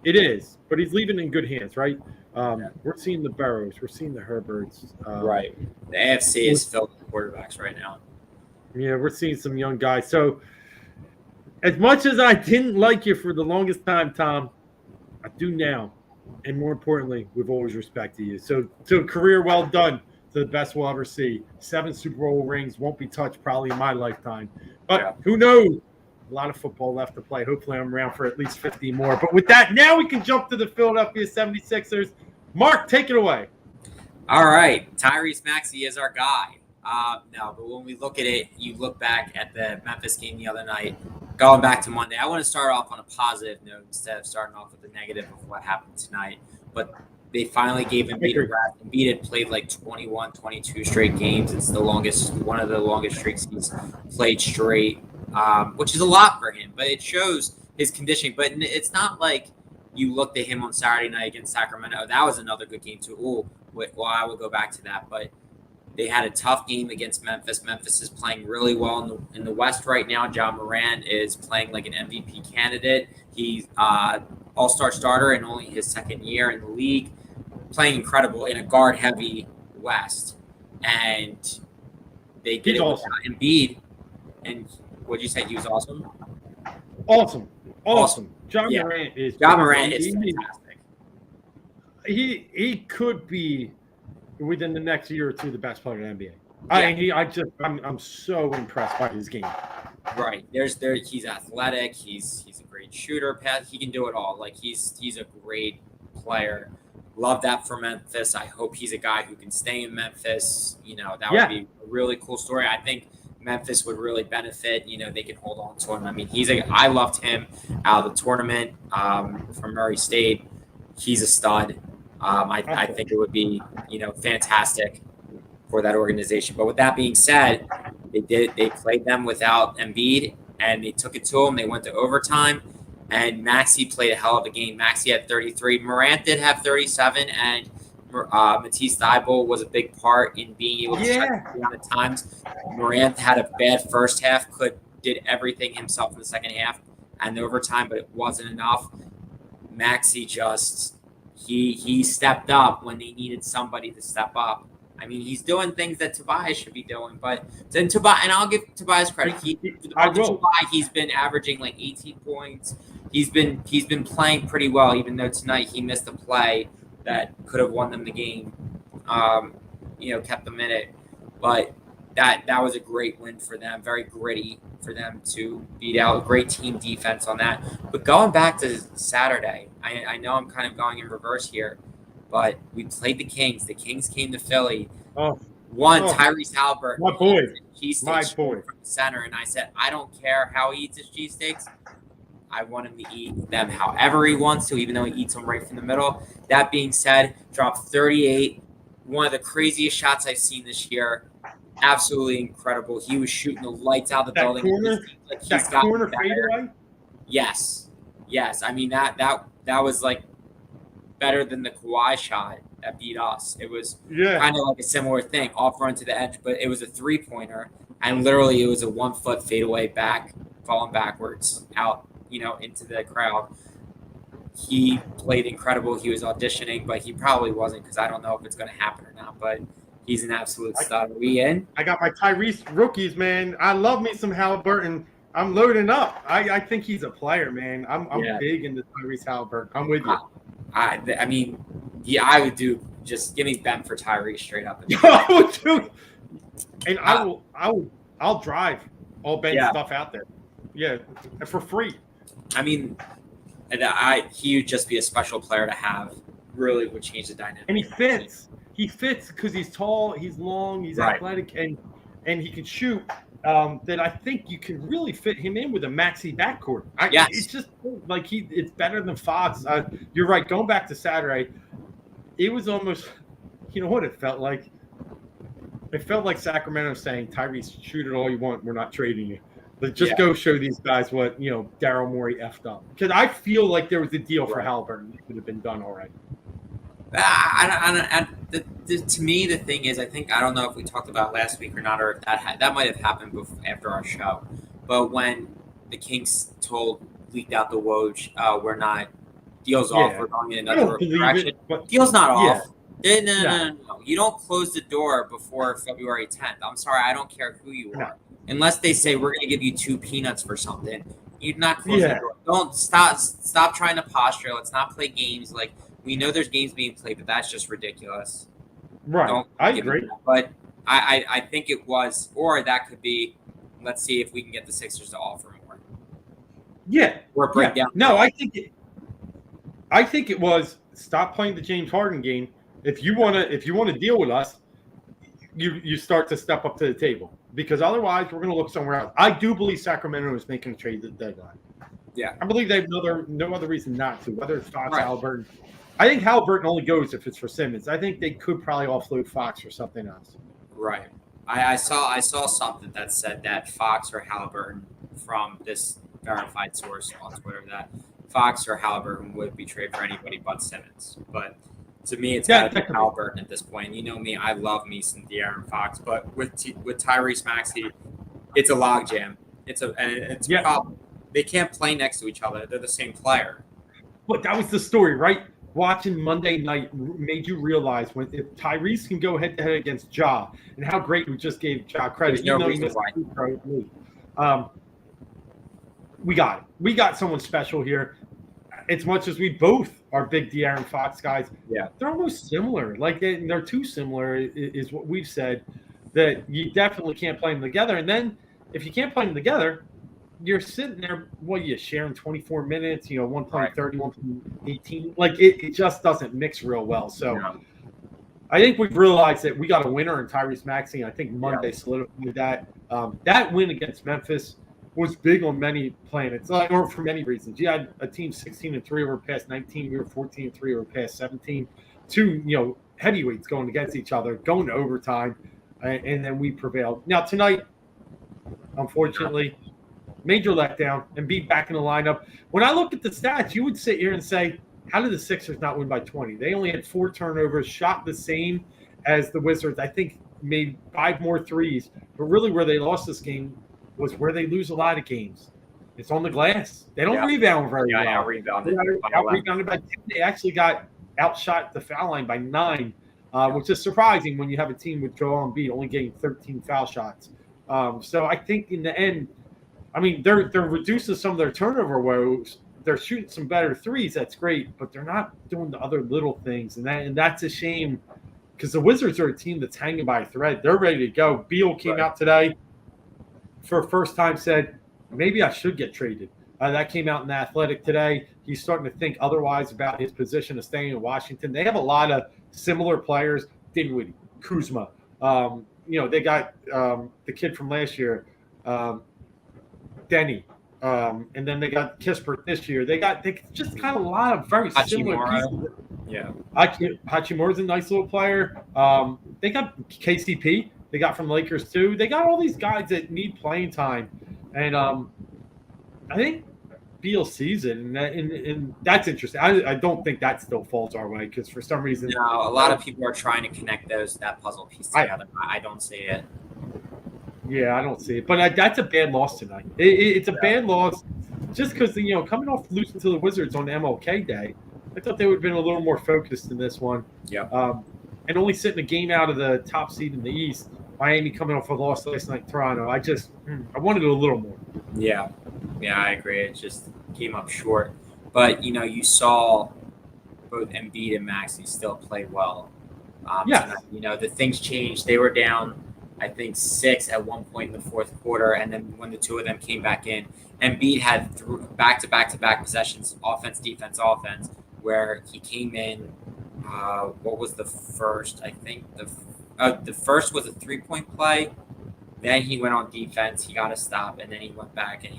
It is, but he's leaving in good hands, right? We're seeing the Burrows. We're seeing the Herberts. Right. The AFC is filled with quarterbacks right now. Yeah, we're seeing some young guys. So as much as I didn't like you for the longest time, Tom, I do now. And more importantly, we've always respected you. So a career well done. To the best we'll ever see. 7 Super Bowl rings won't be touched probably in my lifetime. But who knows? A lot of football left to play. Hopefully I'm around for at least 50 more. But with that, now we can jump to the Philadelphia 76ers. Marc, take it away. All right. Tyrese Maxey is our guy. No, but when we look at it, you look back at the Memphis game the other night, going back to Monday. I want to start off on a positive note instead of starting off with the negative of what happened tonight. But they finally gave Embiid a rest. Embiid had played like 21, 22 straight games. It's one of the longest streaks he's played straight, which is a lot for him. But it shows his conditioning. But it's not like you looked at him on Saturday night against Sacramento. That was another good game too. Well, I will go back to that. But they had a tough game against Memphis. Memphis is playing really well in the West right now. Moran is playing like an MVP candidate. He's all-star starter in only his second year in the league, playing incredible in a guard-heavy West. And they did it without Embiid. And what'd you say? He was awesome? Awesome. John Moran is fantastic. He could be within the next year or two the best player in the NBA. I'm so impressed by his game. Right. He's athletic. He's a great shooter. He can do it all. Like he's a great player. Love that for Memphis. I hope he's a guy who can stay in Memphis. That would be a really cool story. I think Memphis would really benefit. They can hold on to him. I mean, I loved him out of the tournament from Murray State. He's a stud. I think it would be, fantastic for that organization. But with that being said, they played them without Embiid, and they took it to him. They went to overtime, and Maxey played a hell of a game. Maxey had 33. Moran did have 37, and Matisse Thybulle was a big part in being able to check the amount of times. Moran had a bad first half, did everything himself in the second half and the overtime, but it wasn't enough. Maxey just he stepped up when they needed somebody to step up. I mean, he's doing things that Tobias should be doing, but then Tobias, and I'll give Tobias credit. He's been averaging like 18 points. He's been playing pretty well, even though tonight he missed a play that could have won them the game. Kept them in it, but that was a great win for them. Very gritty for them to beat out. Great team defense on that. But going back to Saturday, I know I'm kind of going in reverse here, but we played the Kings. The Kings came to Philly. Tyrese Halliburton. My boy. Cheesesteaks from the center. And I said, I don't care how he eats his cheesesteaks. I want him to eat them however he wants to, even though he eats them right from the middle. That being said, dropped 38. One of the craziest shots I've seen this year. Absolutely incredible. He was shooting the lights out of the building. That corner fadeaway? Yes. I mean, that was like better than the Kawhi shot that beat us. It was kind of like a similar thing, off run to the edge, but it was a 3-pointer, and literally it was a 1-foot fadeaway back, falling backwards out, into the crowd. He played incredible. He was auditioning, but he probably wasn't, because I don't know if it's going to happen or not, but he's an absolute stud. Are we in? I got my Tyrese rookies, man. I love me some Halliburton. I'm loading up. I think he's a player, man. I'm big into Tyrese Halliburton. I'm with you. I mean, I would do. Just give me Ben for Tyrese straight up. I would too. And I'll drive all Ben stuff out there. Yeah, for free. I mean, he would just be a special player to have. Really would change the dynamic. And he fits. He fits because he's tall, he's long, he's athletic, and he can shoot. That I think you can really fit him in with a Maxey backcourt. It's just like it's better than Fox. You're right. Going back to Saturday, it was almost, what it felt like? It felt like Sacramento saying, Tyrese, shoot it all you want. We're not trading you. But just go show these guys what, Daryl Morey effed up. Because I feel like there was a deal for Halliburton that could have been done already. To me, the thing is, I don't know if we talked about last week or not, or if that might have happened after our show. But when the Kings leaked out the Woj, we're not deals off. We're going in another direction. Deal's not off. No. You don't close the door before February 10th. I'm sorry, I don't care who you are, unless they say we're going to give you 2 peanuts for something. You're not closing the door. Don't stop trying to posture. Let's not play games like. We know there's games being played, but that's just ridiculous. Right. I agree. But I think it was, or that could be, let's see if we can get the Sixers to offer more. Yeah. Or break down. No, I think it was stop playing the James Harden game. If you want to deal with us, you start to step up to the table, because otherwise we're going to look somewhere else. I do believe Sacramento is making a trade deadline. Yeah. I believe they have no other reason not to, whether it's Fox, Halliburton. I think Halliburton only goes if it's for Simmons. I think they could probably offload Fox for something else. Right. I saw something that said that Fox or Halliburton, from this verified source on Twitter, that Fox or Halliburton would be traded for anybody but Simmons. But to me, it's got to be Halliburton at this point. You know me, I love me some De'Aaron Fox, but with Tyrese Maxey, it's a logjam. It's a problem. They can't play next to each other. They're the same player. But that was the story, right? Watching Monday night made you realize if Tyrese can go head to head against Ja, and how great we just gave Ja credit. No reason why. We got it. We got someone special here. As much as we both are big De'Aaron Fox guys, they're almost similar. Like they're too similar, is what we've said. That you definitely can't play them together. And then if you can't play them together, you're sitting there, you sharing 24 minutes, one playing 30, one playing 18. Like it just doesn't mix real well. So I think we've realized that we got a winner in Tyrese Maxey. I think Monday solidified that. That win against Memphis was big on many planets, or for many reasons. You had a team 16-3 over past 19. We were 14-3 over past 17. Two, heavyweights going against each other, going to overtime, and then we prevailed. Now tonight, unfortunately, major letdown, and be back in the lineup. When I look at the stats, you would sit here and say, how did the Sixers not win by 20? They only had 4 turnovers, shot the same as the Wizards. I think made 5 more threes. But really where they lost this game was where they lose a lot of games. It's on the glass. They don't rebound very well. Out-rebounded by 10. They actually got outshot the foul line by 9, which is surprising when you have a team with Joel Embiid only getting 13 foul shots. So I think in the end, they're reducing some of their turnover woes. They're shooting some better threes. That's great, but they're not doing the other little things, and that's a shame because the Wizards are a team that's hanging by a thread. They're ready to go. Beal came out today for a first time, said maybe I should get traded. That came out in The Athletic today. He's starting to think otherwise about his position of staying in Washington. They have a lot of similar players. Dinwiddie, Kuzma. They got the kid from last year. Denny, and then they got Kispert this year. They just got a lot of very similar pieces. Yeah, Hachimura's a nice little player. They got KCP. They got from Lakers too. They got all these guys that need playing time, and I think Beal sees it, and that's interesting. I don't think that still falls our way because for some reason, a lot of people are trying to connect that puzzle piece together. I don't see it. Yeah, I don't see it. But that's a bad loss tonight. It's a bad loss just because, coming off losing to the Wizards on MLK Day, I thought they would have been a little more focused in this one. Yeah. And only sitting a game out of the top seed in the East, Miami coming off a loss last night in Toronto. I wanted it a little more. Yeah. Yeah, I agree. It just came up short. But, you saw both Embiid and Maxey still play well. Tonight. The things changed. They were down, I think 6 at one point in the fourth quarter, and then when the two of them came back in, Embiid had back-to-back possessions, offense, defense, where he came in. What was the first? I think the first was a 3-point play. Then he went on defense. He got a stop, and then he went back and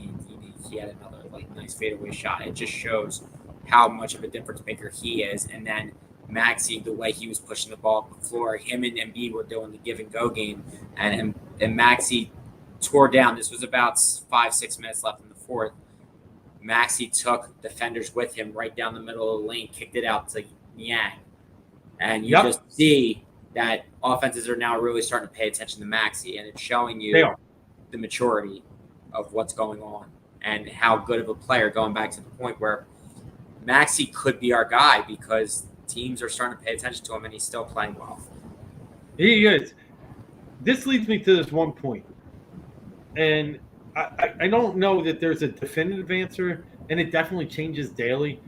he had another nice fadeaway shot. It just shows how much of a difference maker he is. And then Maxey, the way he was pushing the ball up the floor, him and Embiid were doing the give and go game, and Maxey tore down. This was about 5-6 minutes left in the fourth. Maxey took defenders with him right down the middle of the lane, kicked it out to Yang, and you just see that offenses are now really starting to pay attention to Maxey, and it's showing you the maturity of what's going on and how good of a player. Going back to the point where Maxey could be our guy because teams are starting to pay attention to him, and he's still playing well. He is. This leads me to this one point, and I don't know that there's a definitive answer, and it definitely changes daily.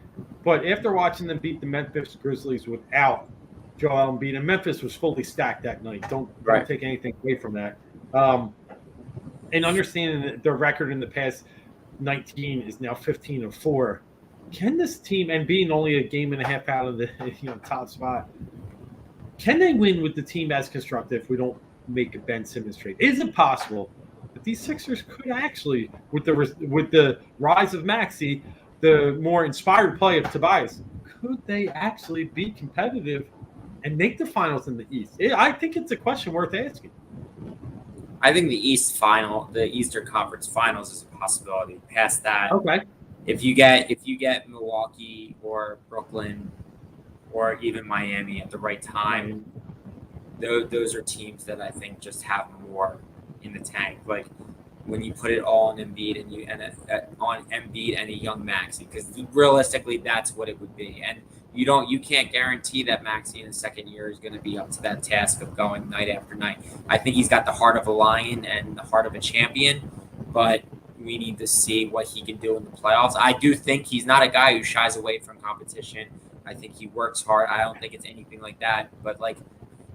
But after watching them beat the Memphis Grizzlies without Joel Embiid, and Memphis was fully stacked that night. Don't take anything away from that. And understanding that their record in the past 19 is now 15-4. Can this team, and being only a game and a half out of the top spot, can they win with the team as constructed if we don't make a Ben Simmons trade? Is it possible that these Sixers could actually, with the rise of Maxey, the more inspired play of Tobias, could they actually be competitive and make the finals in the East? I think it's a question worth asking. I think the Eastern Conference Finals is a possibility. Past that, okay. If you get Milwaukee or Brooklyn or even Miami at the right time, those are teams that I think just have more in the tank. Like when you put it all on Embiid on Embiid and a young Maxey, because realistically that's what it would be. And you can't guarantee that Maxey in the second year is going to be up to that task of going night after night. I think he's got the heart of a lion and the heart of a champion, but we need to see what he can do in the playoffs. I do think he's not a guy who shies away from competition. I think he works hard. I don't think it's anything like that. But like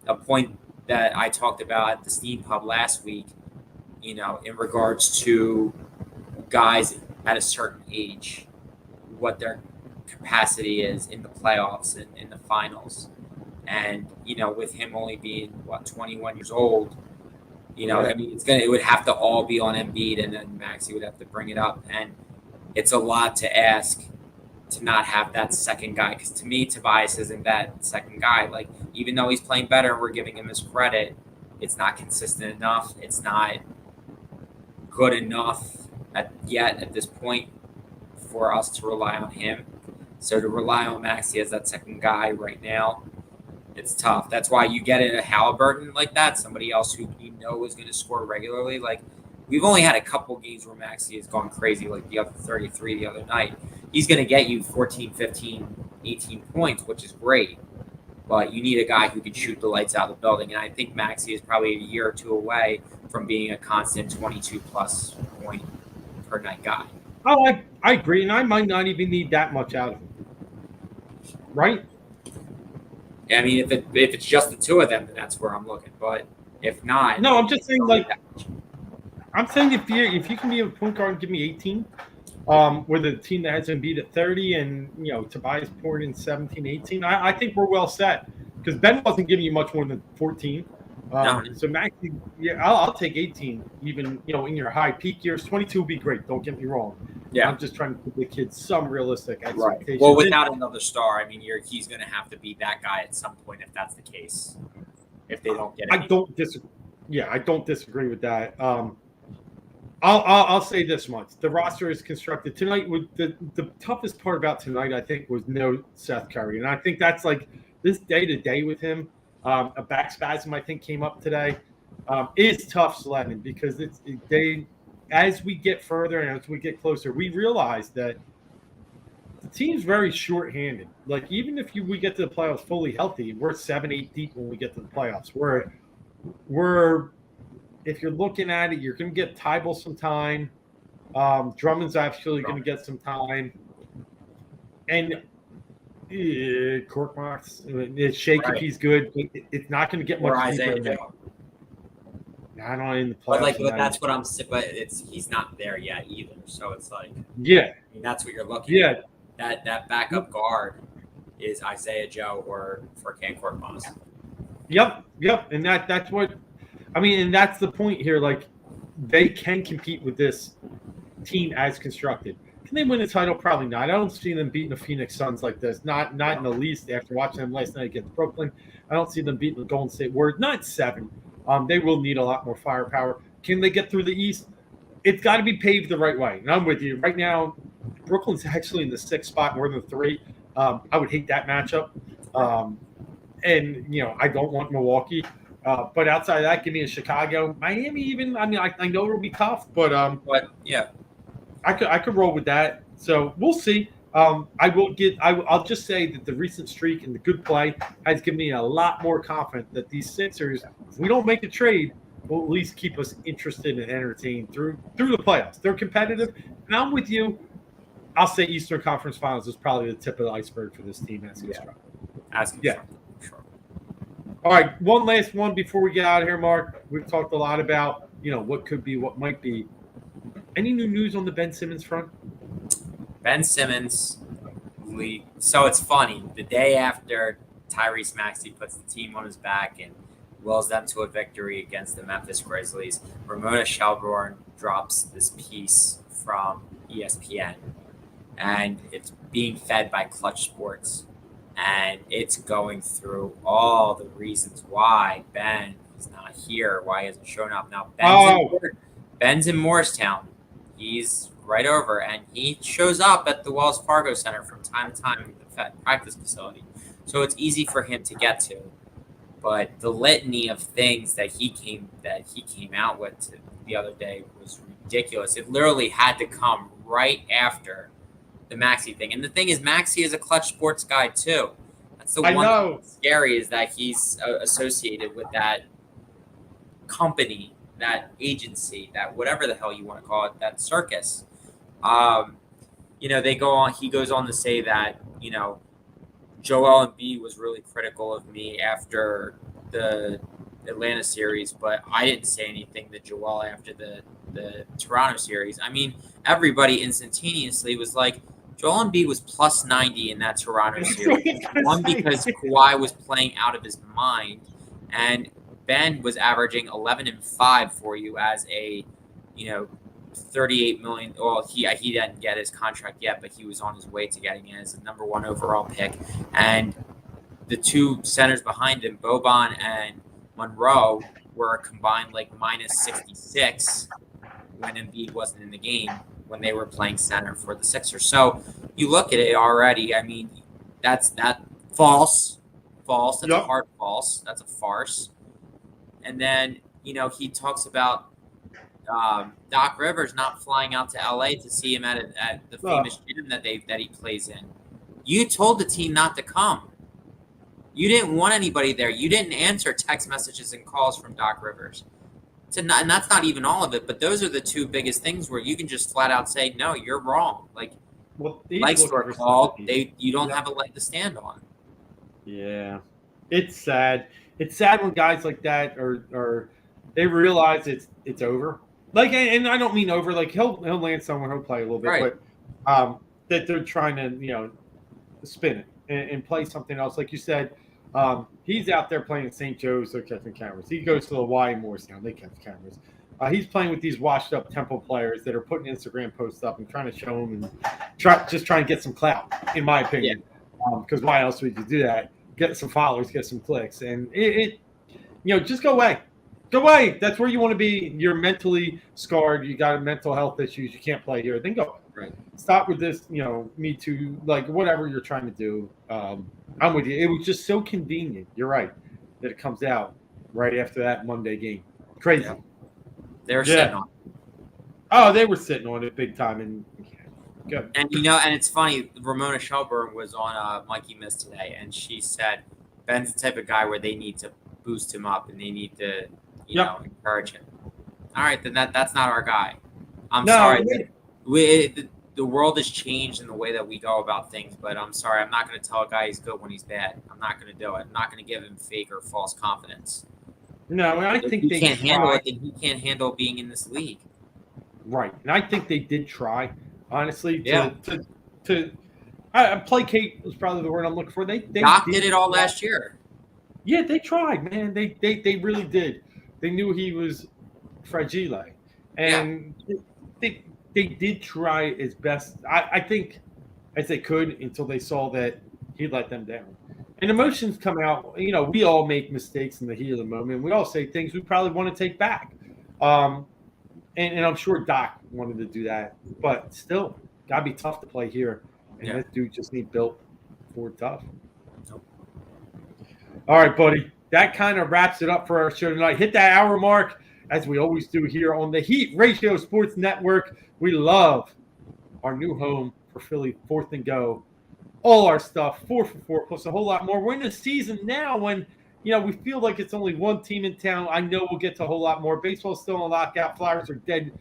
a point that I talked about at the Steam Pub last week, in regards to guys at a certain age, what their capacity is in the playoffs and in the finals. And, with him only being 21 years old, I mean, it would have to all be on Embiid, and then Maxey would have to bring it up. And it's a lot to ask to not have that second guy. Because to me, Tobias isn't that second guy. Like, even though he's playing better, we're giving him his credit. It's not consistent enough. It's not good enough at this point for us to rely on him. So to rely on Maxey as that second guy right now, it's tough. That's why you get a Halliburton like that, somebody else who is going to score regularly. Like, we've only had a couple games where Maxey has gone crazy, like the other 33 the other night. He's going to get you 14, 15, 18 points, which is great. But you need a guy who can shoot the lights out of the building. And I think Maxey is probably a year or two away from being a constant 22-plus point per night guy. Oh, I agree. And I might not even need that much out of him. Right? Yeah, I mean, if it's just the two of them, then that's where I'm looking. But if not... No, I'm just saying, like... I'm saying if you can be a point guard and give me 18, with a team that has Embiid at 30 and, Tobias poured in 17, 18, I think we're well set. Because Ben wasn't giving you much more than 14. So Maxey, I'll take 18, even, in your high peak years. 22 would be great, don't get me wrong. Yeah. I'm just trying to give the kids some realistic expectations. Right. Well, without another star, I mean, he's going to have to be that guy at some point if that's the case. If they don't get it. I don't disagree. Yeah, I don't disagree with that. I'll say this much: the roster is constructed tonight. With the toughest part about tonight, I think, was no Seth Curry, and I think that's like this day to day with him. A back spasm, I think, came up today. It's tough sledding because as we get further and as we get closer, we realize that the team's very short-handed. Like, even if we get to the playoffs fully healthy, we're 7-8 deep when we get to the playoffs. We're if you're looking at it, you're going to get Tybal some time. Drummond's actually going to get some time. And Korkmaz, it's shaky if he's good. It's not going to get much deeper. Not on in the playoffs. But that's what I'm saying. But he's not there yet either. So it's like, I mean, that's what you're looking at. That backup guard is Isaiah Joe or Furkan Korkmaz. Yep, and that's what. I mean, and that's the point here. Like, they can compete with this team as constructed. Can they win a title? Probably not. I don't see them beating the Phoenix Suns like this. Not in the least. After watching them last night against Brooklyn, I don't see them beating the Golden State Warriors. Not 7. They will need a lot more firepower. Can they get through the East? It's got to be paved the right way. And I'm with you. Right now, Brooklyn's actually in the 6th spot, more than 3. I would hate that matchup. And I don't want Milwaukee. But outside of that, give me a Chicago, Miami. Even I mean, I know it'll be tough, but yeah, I could roll with that. So we'll see. I'll just say that the recent streak and the good play has given me a lot more confident that these Sixers, if we don't make a trade, will at least keep us interested and entertained through the playoffs. They're competitive, and I'm with you. I'll say Eastern Conference Finals is probably the tip of the iceberg for this team as constructed. Yeah. All right, one last one before we get out of here, Mark. We've talked a lot about, what could be, what might be. Any new news on the Ben Simmons front? Ben Simmons, so it's funny. The day after Tyrese Maxey puts the team on his back and wills them to a victory against the Memphis Grizzlies, Ramona Shelburne drops this piece from ESPN and it's being fed by Clutch Sports, and it's going through all the reasons why Ben is not here, why he hasn't shown up. Now Ben's in Morristown. He's right over, and he shows up at the Wells Fargo Center from time to time, the practice facility. So it's easy for him to get to. But the litany of things that he came out with the other day was ridiculous. It literally had to come right after the Maxey thing. And the thing is, Maxey is a Clutch Sports guy too. That's the one thing that's scary, is that he's associated with that company, that agency, that whatever the hell you want to call it, that circus. They go on. He goes on to say that Joel Embiid was really critical of me after the Atlanta series, but I didn't say anything to Joel after the Toronto series. I mean, everybody instantaneously was like, Joel Embiid was plus 90 in that Toronto series. One, because Kawhi was playing out of his mind, and Ben was averaging 11-5 for you as a, $38 million. Well, he didn't get his contract yet, but he was on his way to getting it as a number 1 overall pick. And the two centers behind him, Boban and Monroe, were combined like minus 66 when Embiid wasn't in the game, when they were playing center for the Sixers. So you look at it already. I mean, that's false. That's a hard false. That's a farce. And then, he talks about Doc Rivers not flying out to LA to see him at the famous gym that he plays in. You told the team not to come. You didn't want anybody there. You didn't answer text messages and calls from Doc Rivers. And that's not even all of it, but those are the two biggest things where you can just flat out say, no, you're wrong. Legs were called. You don't have a leg to stand on. Yeah. It's sad. It's sad when guys like that are they realize it's over. And I don't mean over. He'll land somewhere, he'll play a little bit, right. But that they're trying to spin it and play something else. Like you said, he's out there playing at St. Joe's. They're catching cameras. He goes to the Y Morristown. They catch cameras. He's playing with these washed up Temple players that are putting Instagram posts up and trying to show them and trying to get some clout, in my opinion. Because why else would you do that? Get some followers, get some clicks, and it just go away. Go away. That's where you want to be. You're mentally scarred. You got mental health issues. You can't play here. Then go. Right. Stop with this, Me Too, whatever you're trying to do. I'm with you. It was just so convenient. You're right that it comes out right after that Monday game. Crazy. Yeah. They were sitting on it. Oh, they were sitting on it big time. And good. And and it's funny. Ramona Shelburne was on Mikey Miss today, and she said Ben's the type of guy where they need to boost him up and they need to encourage him. All right, then that's not our guy. I'm sorry. The world has changed in the way that we go about things, but I'm sorry. I'm not going to tell a guy he's good when he's bad. I'm not going to do it. I'm not going to give him fake or false confidence. No, I think they can't handle it. Then he can't handle being in this league. Right, and I think they did try, honestly. Yeah. To placate was probably the word I'm looking for. They Doc did it all last year. Yeah, they tried, man. They really did. They knew he was fragile, and they did try as best I think as they could until they saw that he let them down. And emotions come out. We all make mistakes in the heat of the moment. We all say things we probably want to take back. And I'm sure Doc wanted to do that, but still, gotta be tough to play here. And this dude just need built for tough. Nope. All right, buddy. That kind of wraps it up for our show tonight. Hit that hour mark, as we always do here on the Heat Ratio Sports Network. We love our new home for Philly, 4th and Go. All our stuff, 4 for 4, plus a whole lot more. We're in a season now when, we feel like it's only one team in town. I know we'll get to a whole lot more. Baseball's still in lockout. Flyers are dead,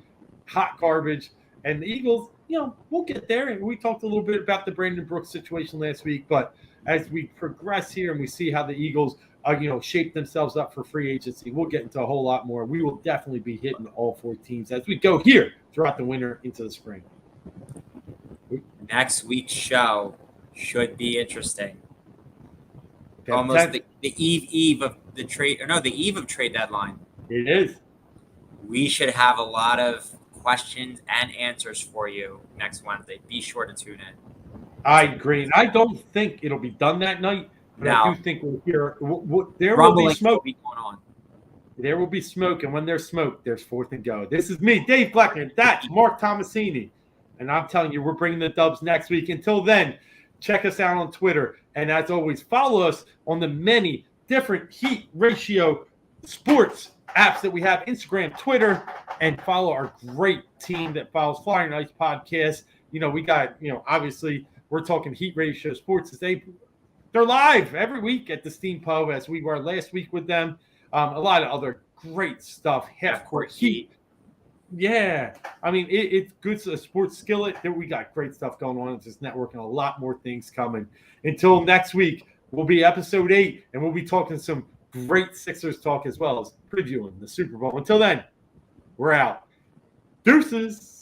hot garbage. And the Eagles, we'll get there. And we talked a little bit about the Brandon Brooks situation last week. But as we progress here and we see how the Eagles, shape themselves up for free agency, we'll get into a whole lot more. We will definitely be hitting all 4 teams as we go here throughout the winter into the spring. Next week's show should be interesting. Almost the eve of the trade, the eve of trade deadline. It is. We should have a lot of questions and answers for you next Wednesday. Be sure to tune in. I agree. And I don't think it'll be done that night, but I do think we'll hear there will be smoke. Will be going on. There will be smoke, and when there's smoke, there's 4th and go. This is me, Dave Blackman. That's Marc Tomasini. And I'm telling you, we're bringing the dubs next week. Until then, check us out on Twitter. And as always, follow us on the many different Heat Ratio sports apps that we have, Instagram, Twitter, and follow our great team that follows Flyer Nights Podcast. We got, obviously we're talking Heat Ratio Sports. They're live every week at the Steam Pub, as we were last week with them. A lot of other great stuff. Half Court Heat. Yeah. I mean, it's good sports skillet. We got great stuff going on. It's just networking, a lot more things coming. Until next week, we'll be episode 8, and we'll be talking some great Sixers talk as well as previewing the Super Bowl. Until then, we're out. Deuces.